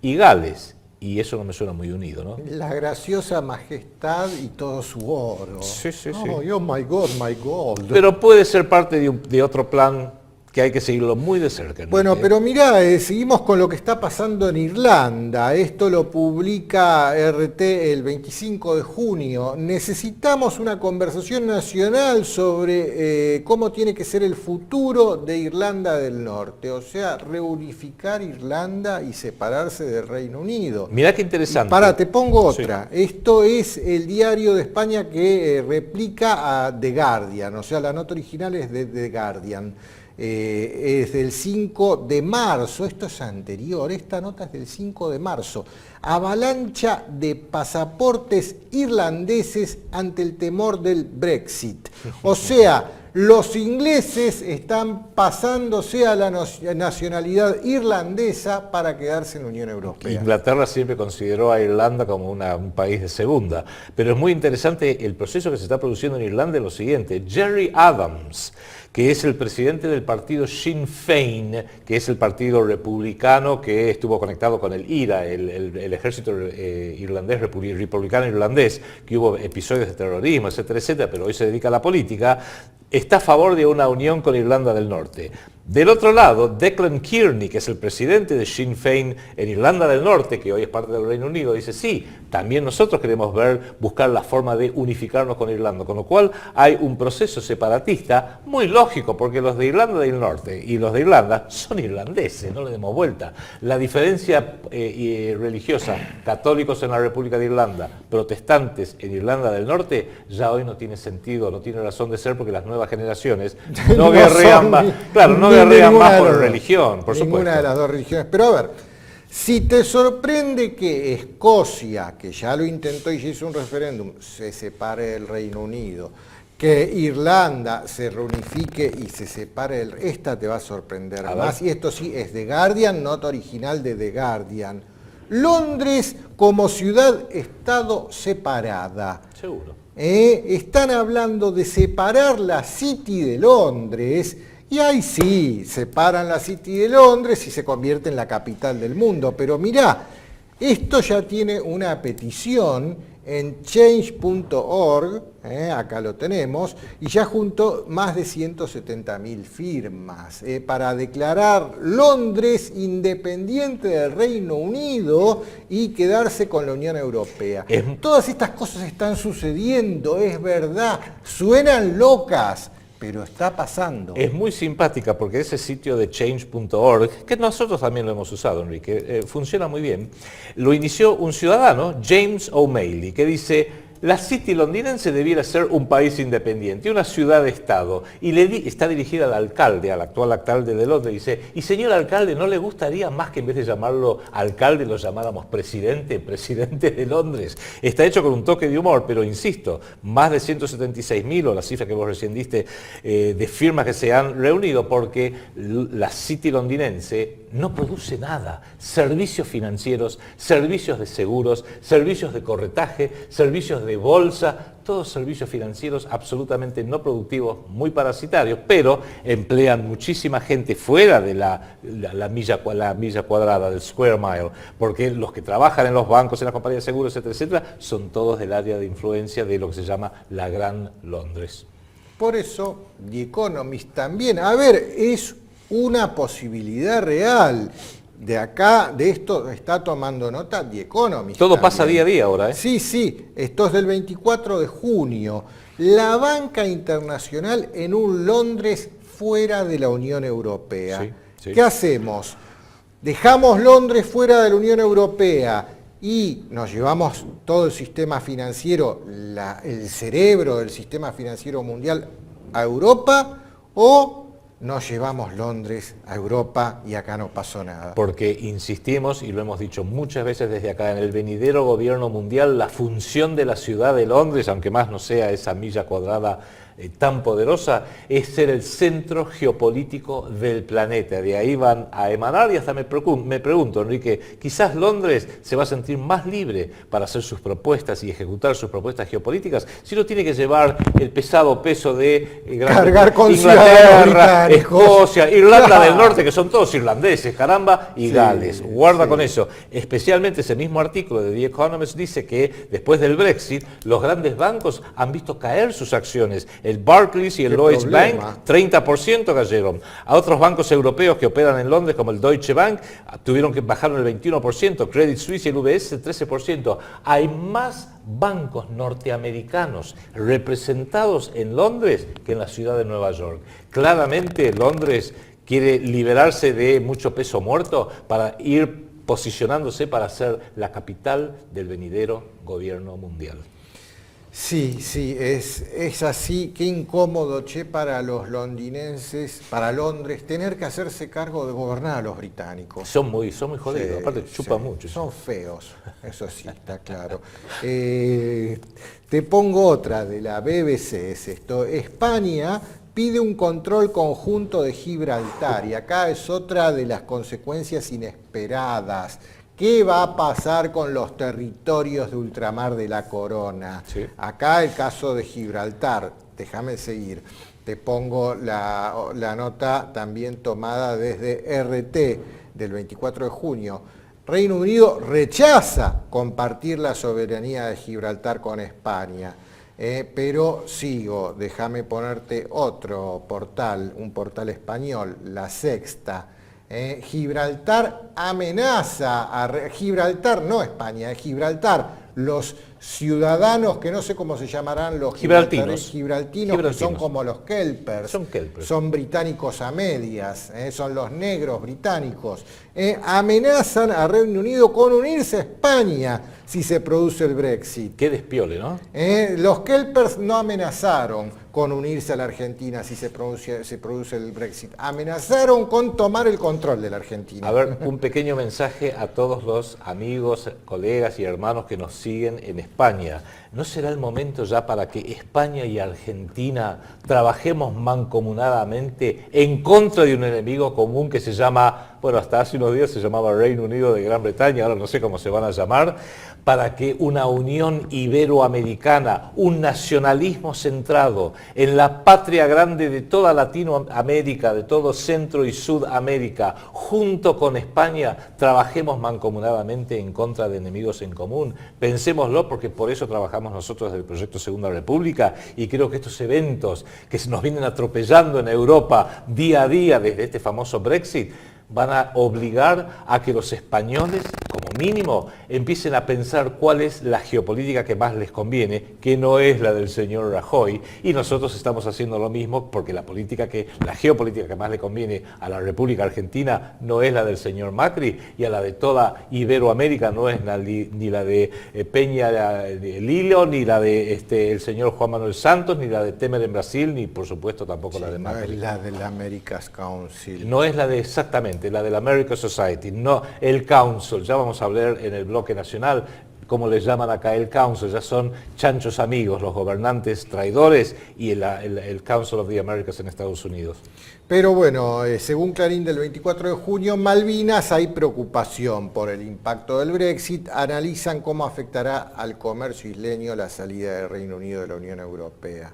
y Gales. Y eso no me suena muy unido, ¿no? La graciosa majestad y todo su oro. Sí, sí, sí. Oh my God, my God. Pero puede ser parte de otro plan que hay que seguirlo muy de cerca, ¿no? Bueno, pero mirá, seguimos con lo que está pasando en Irlanda. Esto lo publica RT el 25 de junio. Necesitamos una conversación nacional sobre cómo tiene que ser el futuro de Irlanda del Norte. O sea, reunificar Irlanda y separarse del Reino Unido. Mirá qué interesante. Te pongo otra. Sí. Esto es el diario de España que replica a The Guardian. O sea, la nota original es de The Guardian. Es del 5 de marzo, esto es anterior, esta nota es del 5 de marzo. Avalancha de pasaportes irlandeses ante el temor del Brexit. O sea, los ingleses están pasándose a la nacionalidad irlandesa para quedarse en la Unión Europea. Inglaterra siempre consideró a Irlanda como un país de segunda, pero es muy interesante el proceso que se está produciendo en Irlanda, es lo siguiente. Gerry Adams, que es el presidente del partido Sinn Féin, que es el partido republicano que estuvo conectado con el IRA, el ejército irlandés, republicano irlandés, que hubo episodios de terrorismo, etcétera, etcétera, pero hoy se dedica a la política, está a favor de una unión con Irlanda del Norte. Del otro lado, Declan Kearney, que es el presidente de Sinn Féin en Irlanda del Norte, que hoy es parte del Reino Unido, dice, sí, también nosotros queremos buscar la forma de unificarnos con Irlanda, con lo cual hay un proceso separatista muy lógico, porque los de Irlanda del Norte y los de Irlanda son irlandeses, no le demos vuelta. La diferencia religiosa, católicos en la República de Irlanda, protestantes en Irlanda del Norte, ya hoy no tiene sentido, no tiene razón de ser, porque las nuevas generaciones no guerrean más. Claro, no guerrean más por religión, por supuesto. Ninguna de las dos religiones. Pero a ver, si te sorprende que Escocia, que ya lo intentó y ya hizo un referéndum, se separe del Reino Unido, que Irlanda se reunifique y se separe del... Esta te va a sorprender más. Y esto sí es The Guardian, nota original de The Guardian. Londres como ciudad-estado separada. Seguro. Están hablando de separar la City de Londres. Y ahí sí, separan la City de Londres y se convierte en la capital del mundo. Pero mirá, esto ya tiene una petición en change.org, acá lo tenemos, y ya juntó más de 170.000 firmas para declarar Londres independiente del Reino Unido y quedarse con la Unión Europea. Todas estas cosas están sucediendo, es verdad, suenan locas, pero está pasando. Es muy simpática porque ese sitio de change.org, que nosotros también lo hemos usado, Enrique, funciona muy bien, lo inició un ciudadano, James O'Malley, que dice, la City londinense debiera ser un país independiente, una ciudad-estado, y está dirigida al alcalde, al actual alcalde de Londres, dice, y señor alcalde, ¿no le gustaría más que en vez de llamarlo alcalde lo llamáramos presidente de Londres? Está hecho con un toque de humor, pero insisto, más de 176.000, o la cifra que vos recién diste, de firmas que se han reunido, porque la City londinense no produce nada. Servicios financieros, servicios de seguros, servicios de corretaje, servicios de bolsa, todos servicios financieros absolutamente no productivos, muy parasitarios, pero emplean muchísima gente fuera de la milla cuadrada, del square mile, porque los que trabajan en los bancos, en las compañías de seguros, etcétera, etcétera, son todos del área de influencia de lo que se llama la Gran Londres. Por eso, The Economist también, a ver, es una posibilidad real. De acá, de esto está tomando nota The Economist. Todo también. pasa día a día ahora, ¿eh? Sí, sí, esto es del 24 de junio. La banca internacional en un Londres fuera de la Unión Europea. Sí, sí. ¿Qué hacemos? Dejamos Londres fuera de la Unión Europea y nos llevamos todo el sistema financiero, el cerebro del sistema financiero mundial a Europa, o nos llevamos Londres a Europa y acá no pasó nada. Porque insistimos, y lo hemos dicho muchas veces desde acá, en el venidero gobierno mundial, la función de la ciudad de Londres, aunque más no sea esa milla cuadrada tan poderosa, es ser el centro geopolítico del planeta. De ahí van a emanar, y hasta me pregunto, Enrique, quizás Londres se va a sentir más libre para hacer sus propuestas y ejecutar sus propuestas geopolíticas, si no tiene que llevar el pesado peso de cargar con Inglaterra, Escocia, Irlanda claro. del Norte, que son todos irlandeses, caramba, y sí, Gales. Guarda sí. con eso. Especialmente ese mismo artículo de The Economist dice que después del Brexit, los grandes bancos han visto caer sus acciones. El Barclays y el Lloyds Bank, 30% cayeron. A otros bancos europeos que operan en Londres, como el Deutsche Bank, tuvieron que bajar el 21%, Credit Suisse y el UBS el 13%. Hay más bancos norteamericanos representados en Londres que en la ciudad de Nueva York. Claramente Londres quiere liberarse de mucho peso muerto para ir posicionándose para ser la capital del venidero gobierno mundial. Sí, sí, es así. Qué incómodo, che, para los londinenses, para Londres, tener que hacerse cargo de gobernar a los británicos. Son muy jodidos, Sí, aparte chupan sí, mucho. Son feos, eso sí, está claro. Te pongo otra de la BBC, es esto. España pide un control conjunto de Gibraltar, y acá es otra de las consecuencias inesperadas. ¿Qué va a pasar con los territorios de ultramar de la corona? Sí. Acá el caso de Gibraltar, déjame seguir. Te pongo la nota también tomada desde RT del 24 de junio. Reino Unido rechaza compartir la soberanía de Gibraltar con España. Pero sigo, déjame ponerte otro portal, un portal español, La Sexta. Gibraltar amenaza a Gibraltar, no España, Gibraltar, los ciudadanos que no sé cómo se llamarán los gibraltinos, que son como los kelpers, son británicos a medias, son los negros británicos, amenazan a Reino Unido con unirse a España si se produce el Brexit. Qué despiole, ¿no? Los kelpers no amenazaron con unirse a la Argentina si se produce el Brexit. Amenazaron con tomar el control de la Argentina. A ver, un pequeño mensaje a todos los amigos, colegas y hermanos que nos siguen en España. ¿No será el momento ya para que España y Argentina trabajemos mancomunadamente en contra de un enemigo común que se llama, bueno, hasta hace unos días se llamaba Reino Unido de Gran Bretaña, ahora no sé cómo se van a llamar, para que una unión iberoamericana, un nacionalismo centrado en la patria grande de toda Latinoamérica, de todo Centro y Sudamérica, junto con España, trabajemos mancomunadamente en contra de enemigos en común? Pensémoslo, porque por eso trabajamos nosotros desde el Proyecto Segunda República, y creo que estos eventos que nos vienen atropellando en Europa día a día desde este famoso Brexit van a obligar a que los españoles, como mínimo empiecen a pensar cuál es la geopolítica que más les conviene, que no es la del señor Rajoy, y nosotros estamos haciendo lo mismo porque la geopolítica que más le conviene a la República Argentina no es la del señor Macri, y a la de toda Iberoamérica no es ni la de Peña de Lilo, ni la de el señor Juan Manuel Santos, ni la de Temer en Brasil, ni por supuesto tampoco la de Macri. No es la del America's Council. No es la de exactamente, la del American Society, no el Council. Ya vamos a hablar en el bloque nacional, como les llaman acá el Council, ya son chanchos amigos, los gobernantes traidores y el Council of the Americas en Estados Unidos. Pero bueno, según Clarín del 24 de junio, Malvinas, hay preocupación por el impacto del Brexit. Analizan cómo afectará al comercio isleño la salida del Reino Unido de la Unión Europea.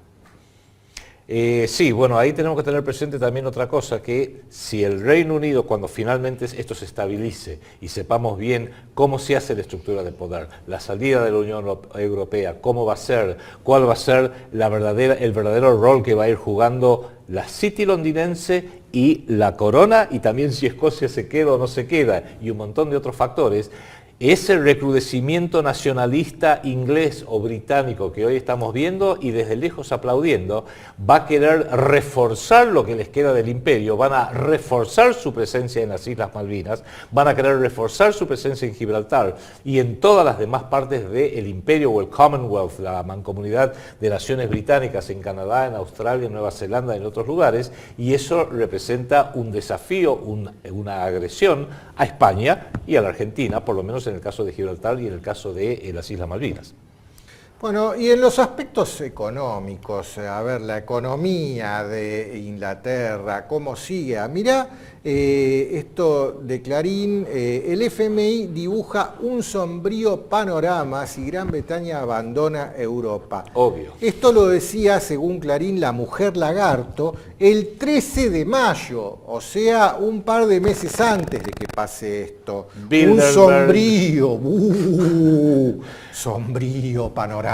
Sí, bueno, ahí tenemos que tener presente también otra cosa, que si el Reino Unido, cuando finalmente esto se estabilice y sepamos bien cómo se hace la estructura de poder, la salida de la Unión Europea, cómo va a ser, cuál va a ser el verdadero rol que va a ir jugando la City londinense y la Corona, y también si Escocia se queda o no se queda, y un montón de otros factores, ese recrudecimiento nacionalista inglés o británico que hoy estamos viendo y desde lejos aplaudiendo, va a querer reforzar lo que les queda del imperio, van a reforzar su presencia en las Islas Malvinas, van a querer reforzar su presencia en Gibraltar y en todas las demás partes del imperio o el Commonwealth, la mancomunidad de naciones británicas en Canadá, en Australia, en Nueva Zelanda, en otros lugares, y eso representa un desafío, una agresión a España y a la Argentina, por lo menos en el caso de Gibraltar y en el caso de las Islas Malvinas. Bueno, y en los aspectos económicos, a ver, la economía de Inglaterra, ¿cómo sigue? Mirá, esto de Clarín, el FMI dibuja un sombrío panorama si Gran Bretaña abandona Europa. Obvio. Esto lo decía, según Clarín, la mujer lagarto, el 13 de mayo, o sea, un par de meses antes de que pase esto. Un sombrío, sombrío panorama.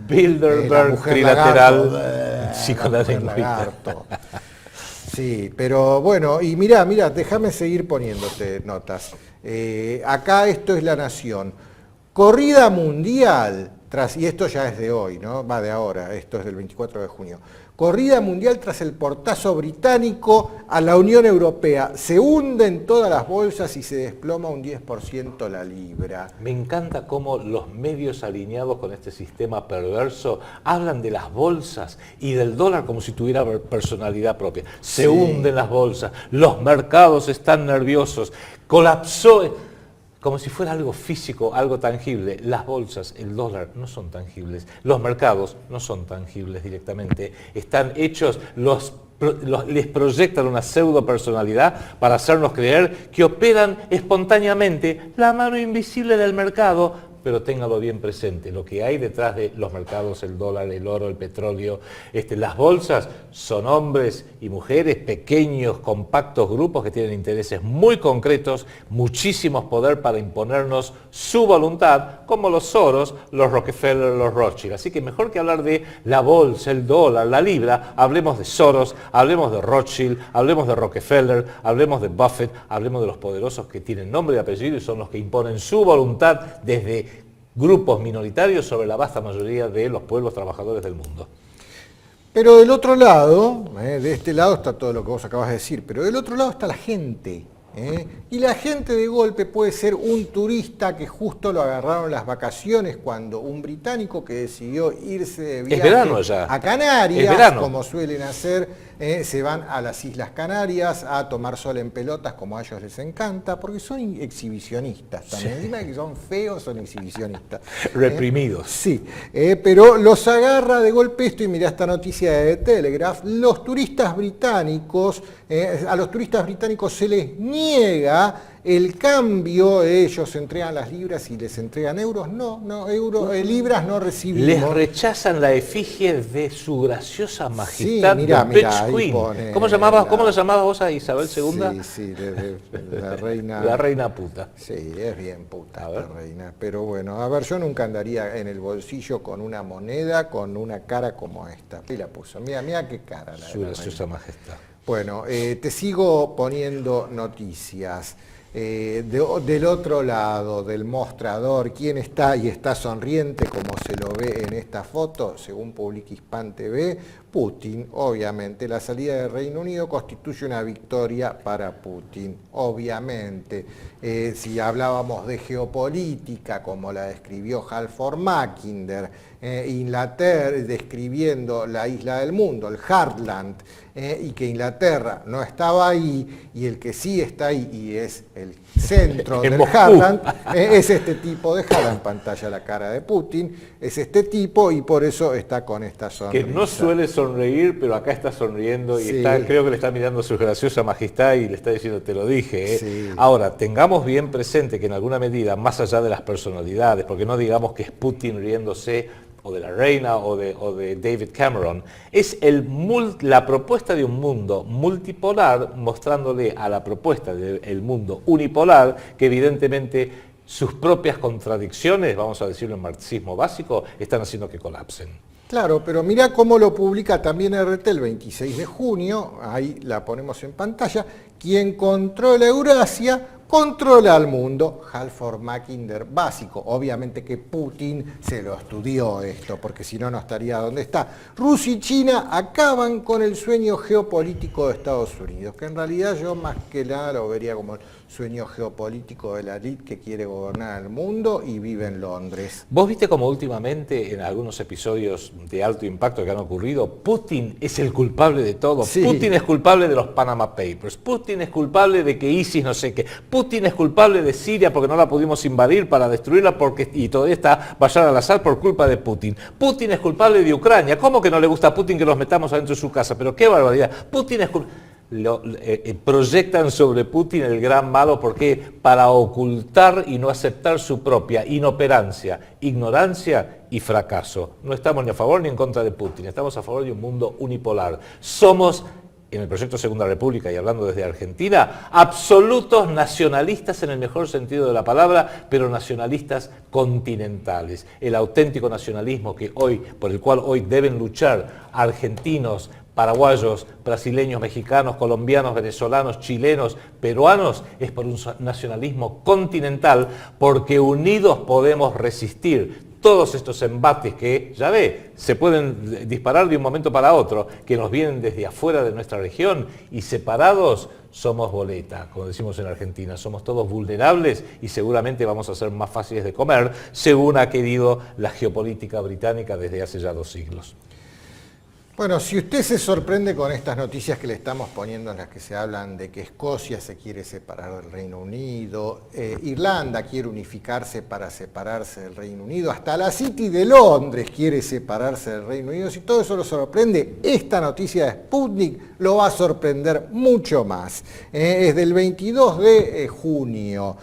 Bilderberg trilateral psicolingüista. Sí, pero bueno, y mirá, déjame seguir poniéndote notas. Acá esto es La Nación. Corrida mundial, y esto ya es de hoy, ¿no? Va de ahora, esto es del 24 de junio. Corrida mundial tras el portazo británico a la Unión Europea. Se hunden todas las bolsas y se desploma un 10% la libra. Me encanta cómo los medios alineados con este sistema perverso hablan de las bolsas y del dólar como si tuviera personalidad propia. Se hunden las bolsas, los mercados están nerviosos, colapsó, como si fuera algo físico, algo tangible. Las bolsas, el dólar, no son tangibles. Los mercados no son tangibles directamente. Están hechos, les proyectan una pseudo personalidad para hacernos creer que operan espontáneamente la mano invisible del mercado. Pero téngalo bien presente, lo que hay detrás de los mercados, el dólar, el oro, el petróleo, las bolsas, son hombres y mujeres, pequeños, compactos grupos que tienen intereses muy concretos, muchísimo poder para imponernos su voluntad, como los Soros, los Rockefeller, los Rothschild. Así que mejor que hablar de la bolsa, el dólar, la libra, hablemos de Soros, hablemos de Rothschild, hablemos de Rockefeller, hablemos de Buffett, hablemos de los poderosos que tienen nombre y apellido y son los que imponen su voluntad desde grupos minoritarios sobre la vasta mayoría de los pueblos trabajadores del mundo. Pero del otro lado, de este lado está todo lo que vos acabas de decir, pero del otro lado está la gente. Y la gente de golpe puede ser un turista que justo lo agarraron las vacaciones cuando un británico que decidió irse de viaje a Canarias, como suelen hacer, se van a las Islas Canarias a tomar sol en pelotas como a ellos les encanta, porque son exhibicionistas también. Encima de que son feos, son exhibicionistas. Reprimidos. Sí, pero los agarra de golpe esto, y mirá esta noticia de The Telegraph, los turistas británicos, a los turistas británicos se les niega el cambio, ellos entregan las libras y les entregan euros, libras no recibimos. Les rechazan la efigie de su graciosa majestad, mirá, Queen. ¿Cómo lo llamabas vos a Isabel II? Sí, la reina. La reina puta. Sí, es bien puta la reina, pero bueno, a ver, yo nunca andaría en el bolsillo con una moneda, con una cara como esta. Y la puso, mira qué cara la de su la graciosa majestad. Bueno, te sigo poniendo noticias. del otro lado del mostrador, ¿quién está y está sonriente como se lo ve en esta foto? Según publica Hispan TV, Putin. Obviamente, la salida del Reino Unido constituye una victoria para Putin. Obviamente, si hablábamos de geopolítica, como la describió Halford Mackinder, Inglaterra describiendo la isla del mundo, el Heartland, y que Inglaterra no estaba ahí, y el que sí está ahí y es el centro del Heartland, es este tipo, déjala en pantalla la cara de Putin, es este tipo y por eso está con esta sonrisa. Que no suele sonreír, pero acá está sonriendo y Sí. creo que le está mirando a su graciosa majestad y le está diciendo, te lo dije. Sí. Ahora, tengamos bien presente que en alguna medida, más allá de las personalidades, porque no digamos que es Putin riéndose, o de la reina o de David Cameron, es la propuesta de un mundo multipolar mostrándole a la propuesta del mundo unipolar que evidentemente sus propias contradicciones, vamos a decirlo en marxismo básico, están haciendo que colapsen. Claro, pero mirá cómo lo publica también RT el 26 de junio, ahí la ponemos en pantalla, quien controla Eurasia, controla al mundo. Halford Mackinder básico, obviamente que Putin se lo estudió esto, porque si no, no estaría donde está. Rusia y China acaban con el sueño geopolítico de Estados Unidos, que en realidad yo más que nada lo vería como el sueño geopolítico de la élite que quiere gobernar el mundo y vive en Londres. ¿Vos viste como últimamente en algunos episodios de alto impacto que han ocurrido, Putin es el culpable de todo? Sí. Putin es culpable de los Panama Papers, Putin es culpable de que ISIS no sé qué, Putin es culpable de Siria porque no la pudimos invadir para destruirla y todavía está Bashar al-Assad por culpa de Putin. Putin es culpable de Ucrania. ¿Cómo que no le gusta a Putin que los metamos adentro de su casa? Pero qué barbaridad. Putin es proyectan sobre Putin el gran malo porque para ocultar y no aceptar su propia inoperancia, ignorancia y fracaso. No estamos ni a favor ni en contra de Putin, estamos a favor de un mundo unipolar. Somos, en el proyecto Segunda República y hablando desde Argentina, absolutos nacionalistas en el mejor sentido de la palabra, pero nacionalistas continentales. El auténtico nacionalismo por el cual hoy deben luchar argentinos, paraguayos, brasileños, mexicanos, colombianos, venezolanos, chilenos, peruanos, es por un nacionalismo continental, porque unidos podemos resistir todos estos embates que, ya ve, se pueden disparar de un momento para otro, que nos vienen desde afuera de nuestra región, y separados somos boleta, como decimos en Argentina, somos todos vulnerables y seguramente vamos a ser más fáciles de comer, según ha querido la geopolítica británica desde hace ya 2 siglos. Bueno, si usted se sorprende con estas noticias que le estamos poniendo en las que se hablan de que Escocia se quiere separar del Reino Unido, Irlanda quiere unificarse para separarse del Reino Unido, hasta la City de Londres quiere separarse del Reino Unido, si todo eso lo sorprende, esta noticia de Sputnik lo va a sorprender mucho más. Es del 22 de junio.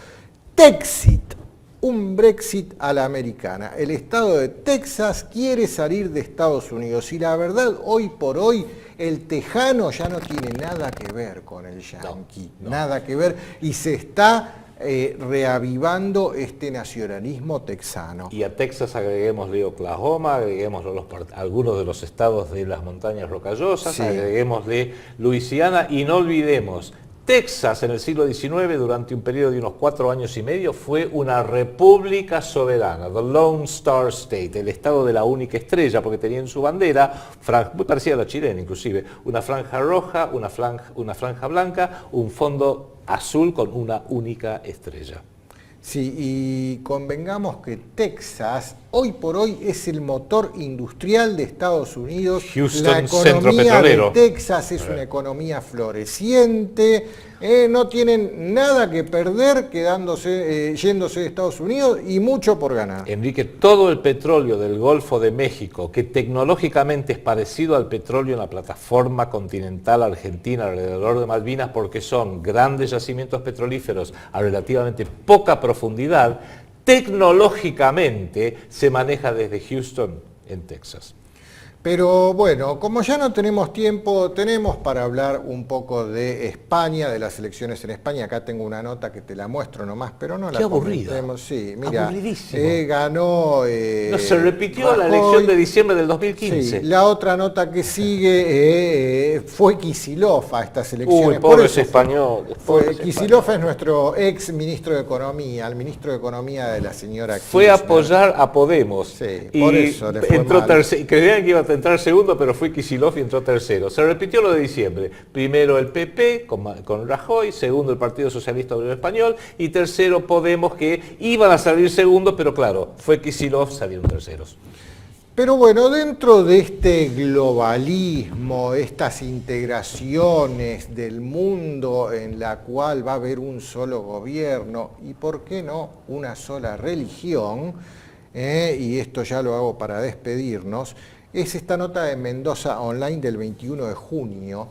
Texit. Un Brexit a la americana. El estado de Texas quiere salir de Estados Unidos y la verdad, hoy por hoy, el tejano ya no tiene nada que ver con el yanqui, nada que ver, y se está reavivando este nacionalismo texano. Y a Texas agreguémosle Oklahoma, agreguémosle algunos de los estados de las montañas rocallosas, Sí. agreguémosle Luisiana y no olvidemos, Texas en el siglo XIX, durante un periodo de unos 4 años y medio, fue una república soberana, the Lone Star State, el estado de la única estrella, porque tenía en su bandera, muy parecida a la chilena inclusive, una franja roja, una franja blanca, un fondo azul con una única estrella. Sí, y convengamos que Texas hoy por hoy es el motor industrial de Estados Unidos. Houston, la centro economía petrolero. de Texas es una economía floreciente, no tienen nada que perder yéndose de Estados Unidos y mucho por ganar. Enrique, todo el petróleo del Golfo de México, que tecnológicamente es parecido al petróleo en la plataforma continental argentina alrededor de Malvinas, porque son grandes yacimientos petrolíferos a relativamente poca profundidad, tecnológicamente se maneja desde Houston en Texas. Pero bueno, como ya no tenemos tiempo, tenemos para hablar un poco de España, de las elecciones en España. Acá tengo una nota que te la muestro nomás, pero no la comentemos. Sí, mira, ganó... no, se repitió Rajoy. La elección de diciembre del 2015. Sí, la otra nota que sigue fue Kicillof a estas elecciones. Uy, pobre ese español. Kicillof es nuestro ex ministro de Economía, el ministro de Economía de la señora Kirchner. Fue a apoyar a Podemos. Sí, por eso le fue entró mal. tercero. Creían que iba a entrar segundo, pero fue Kicillof y entró tercero. Se repitió lo de diciembre. Primero el PP con Rajoy, segundo el Partido Socialista Obrero Español y tercero Podemos, que iban a salir segundos, pero claro, fue Kicillof, salieron terceros. Pero bueno, dentro de este globalismo, estas integraciones del mundo en la cual va a haber un solo gobierno y, ¿por qué no?, una sola religión, y esto ya lo hago para despedirnos, es esta nota de Mendoza Online del 21 de junio.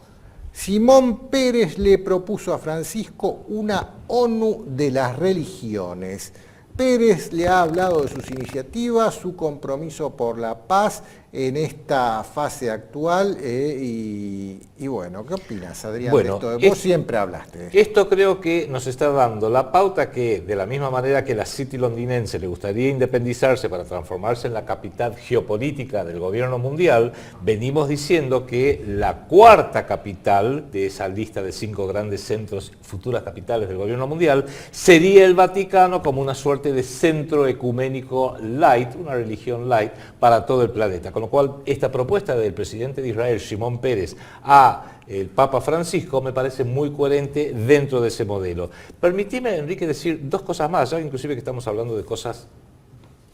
Simón Pérez le propuso a Francisco una ONU de las religiones. Pérez le ha hablado de sus iniciativas, su compromiso por la paz en esta fase actual y bueno, ¿qué opinas, Adrián, bueno, de esto? Vos siempre hablaste de esto. Esto creo que nos está dando la pauta que, de la misma manera que la City londinense le gustaría independizarse para transformarse en la capital geopolítica del gobierno mundial, venimos diciendo que la cuarta capital de esa lista de 5 grandes centros, futuras capitales del gobierno mundial, sería el Vaticano como una suerte de centro ecuménico light, una religión light para todo el planeta. Con lo cual, esta propuesta del presidente de Israel, Shimon Peres, a el Papa Francisco me parece muy coherente dentro de ese modelo. Permitime, Enrique, decir 2 cosas más, ya inclusive que estamos hablando de cosas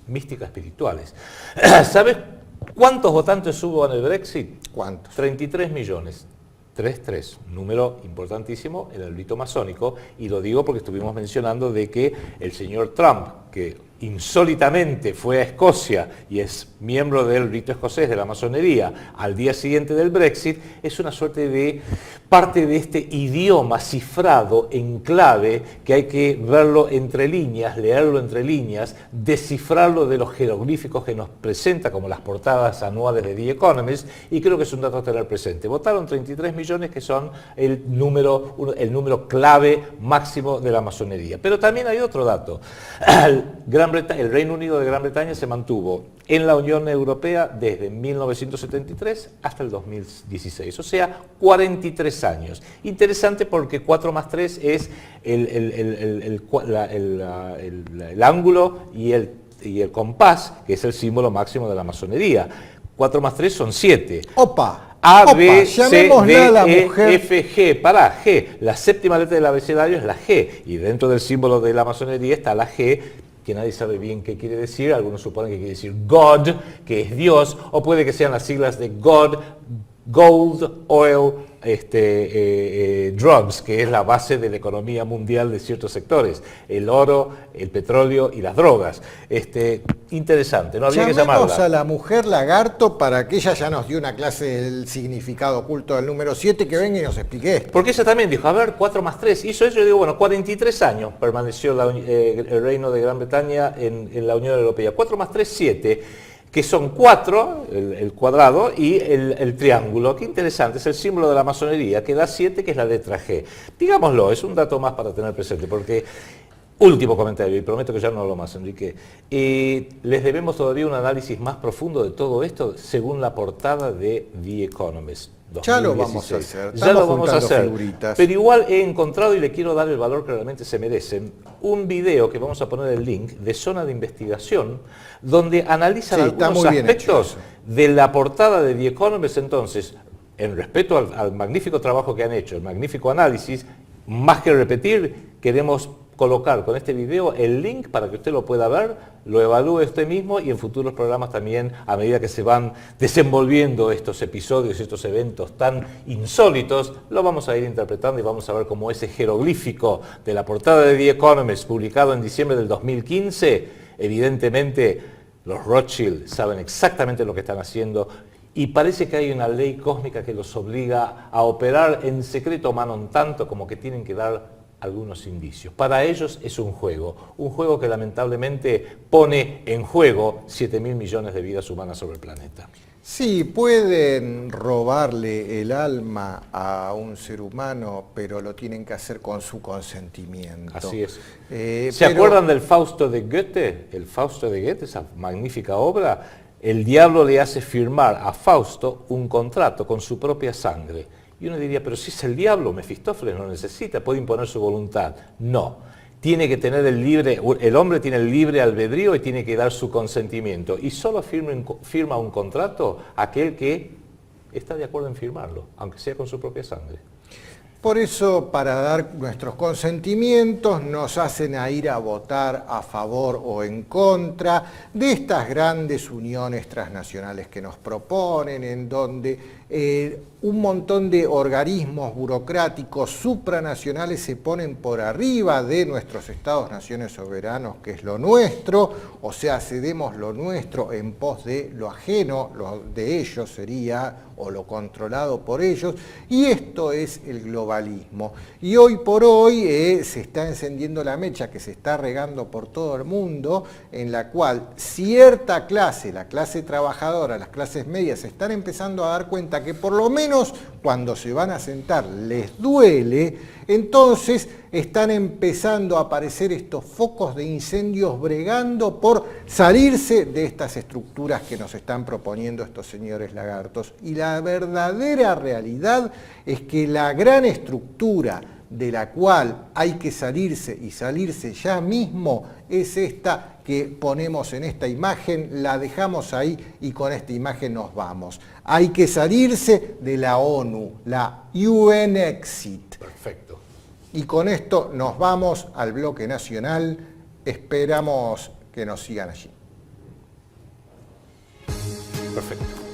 místicas espirituales. ¿Sabes cuántos votantes hubo en el Brexit? ¿Cuántos? 33 millones. 3-3, número importantísimo en el rito masónico, y lo digo porque estuvimos mencionando de que el señor Trump, que insólitamente fue a Escocia y es miembro del rito escocés de la masonería al día siguiente del Brexit, es una suerte de parte de este idioma cifrado en clave que hay que verlo entre líneas, leerlo entre líneas, descifrarlo de los jeroglíficos que nos presenta como las portadas anuales de The Economist, y creo que es un dato a tener presente. Votaron 33 millones, que son el número clave máximo de la masonería. Pero también hay otro dato. El Reino Unido de Gran Bretaña se mantuvo en la Unión Europea desde 1973 hasta el 2016, o sea, 43 años. Interesante porque 4 más 3 es el ángulo y el compás, que es el símbolo máximo de la masonería. 4 más 3 son 7. ¡Opa! A, B, C, D, mujer. E, F, G. Para G. La séptima letra del abecedario es la G. Y dentro del símbolo de la masonería está la G, que nadie sabe bien qué quiere decir. Algunos suponen que quiere decir God, que es Dios, o puede que sean las siglas de God, Gold, Oil, Drugs, que es la base de la economía mundial de ciertos sectores, el oro, el petróleo y las drogas. Interesante, no habría que llamarla. Llamemos a la mujer lagarto para que ella ya nos dio una clase del significado oculto del número 7, que venga y nos explique esto. Porque ella también dijo, a ver, 4 más 3, hizo eso, yo digo, bueno, 43 años permaneció el Reino de Gran Bretaña en la Unión Europea. 4 más 3, 7. Que son 4, el cuadrado, y el triángulo. Qué interesante, es el símbolo de la masonería, que da 7, que es la letra G. Digámoslo, es un dato más para tener presente, porque, último comentario, y prometo que ya no hablo más, Enrique, les debemos todavía un análisis más profundo de todo esto, según la portada de The Economist. 2016. Ya lo vamos a hacer. Ya lo vamos a hacer. Figuritas. Pero igual he encontrado, y le quiero dar el valor que realmente se merecen, un video que vamos a poner el link de Zona de Investigación, donde analizan algunos aspectos de la portada de The Economist. Entonces, en respeto al magnífico trabajo que han hecho, el magnífico análisis, más que repetir, queremos colocar con este video el link para que usted lo pueda ver, lo evalúe usted mismo, y en futuros programas también, a medida que se van desenvolviendo estos episodios, estos eventos tan insólitos, lo vamos a ir interpretando y vamos a ver cómo ese jeroglífico de la portada de The Economist, publicado en diciembre del 2015, evidentemente los Rothschild saben exactamente lo que están haciendo, y parece que hay una ley cósmica que los obliga a operar en secreto, mano en tanto, como que tienen que dar algunos indicios. Para ellos es un juego que lamentablemente pone en juego 7.000 millones de vidas humanas sobre el planeta. Sí, pueden robarle el alma a un ser humano, pero lo tienen que hacer con su consentimiento. Así es. ¿Se acuerdan del Fausto de Goethe? El Fausto de Goethe, esa magnífica obra, el diablo le hace firmar a Fausto un contrato con su propia sangre. Y uno diría, pero si es el diablo, Mefistófeles no necesita, puede imponer su voluntad. No. Tiene que tener el hombre tiene el libre albedrío y tiene que dar su consentimiento. Y solo firma un contrato aquel que está de acuerdo en firmarlo, aunque sea con su propia sangre. Por eso, para dar nuestros consentimientos, nos hacen a ir a votar a favor o en contra de estas grandes uniones transnacionales que nos proponen, en donde un montón de organismos burocráticos supranacionales se ponen por arriba de nuestros estados-naciones soberanos, que es lo nuestro, o sea, cedemos lo nuestro en pos de lo ajeno, lo de ellos sería, o lo controlado por ellos, y esto es el globalismo. Y hoy por hoy se está encendiendo la mecha que se está regando por todo el mundo, en la cual cierta clase, la clase trabajadora, las clases medias, se están empezando a dar cuenta que por lo menos cuando se van a sentar les duele, entonces están empezando a aparecer estos focos de incendios bregando por salirse de estas estructuras que nos están proponiendo estos señores lagartos. Y la verdadera realidad es que la gran estructura de la cual hay que salirse y salirse ya mismo es esta que ponemos en esta imagen, la dejamos ahí y con esta imagen nos vamos. Hay que salirse de la ONU, la UN Exit. Perfecto. Y con esto nos vamos al bloque nacional, esperamos que nos sigan allí. Perfecto.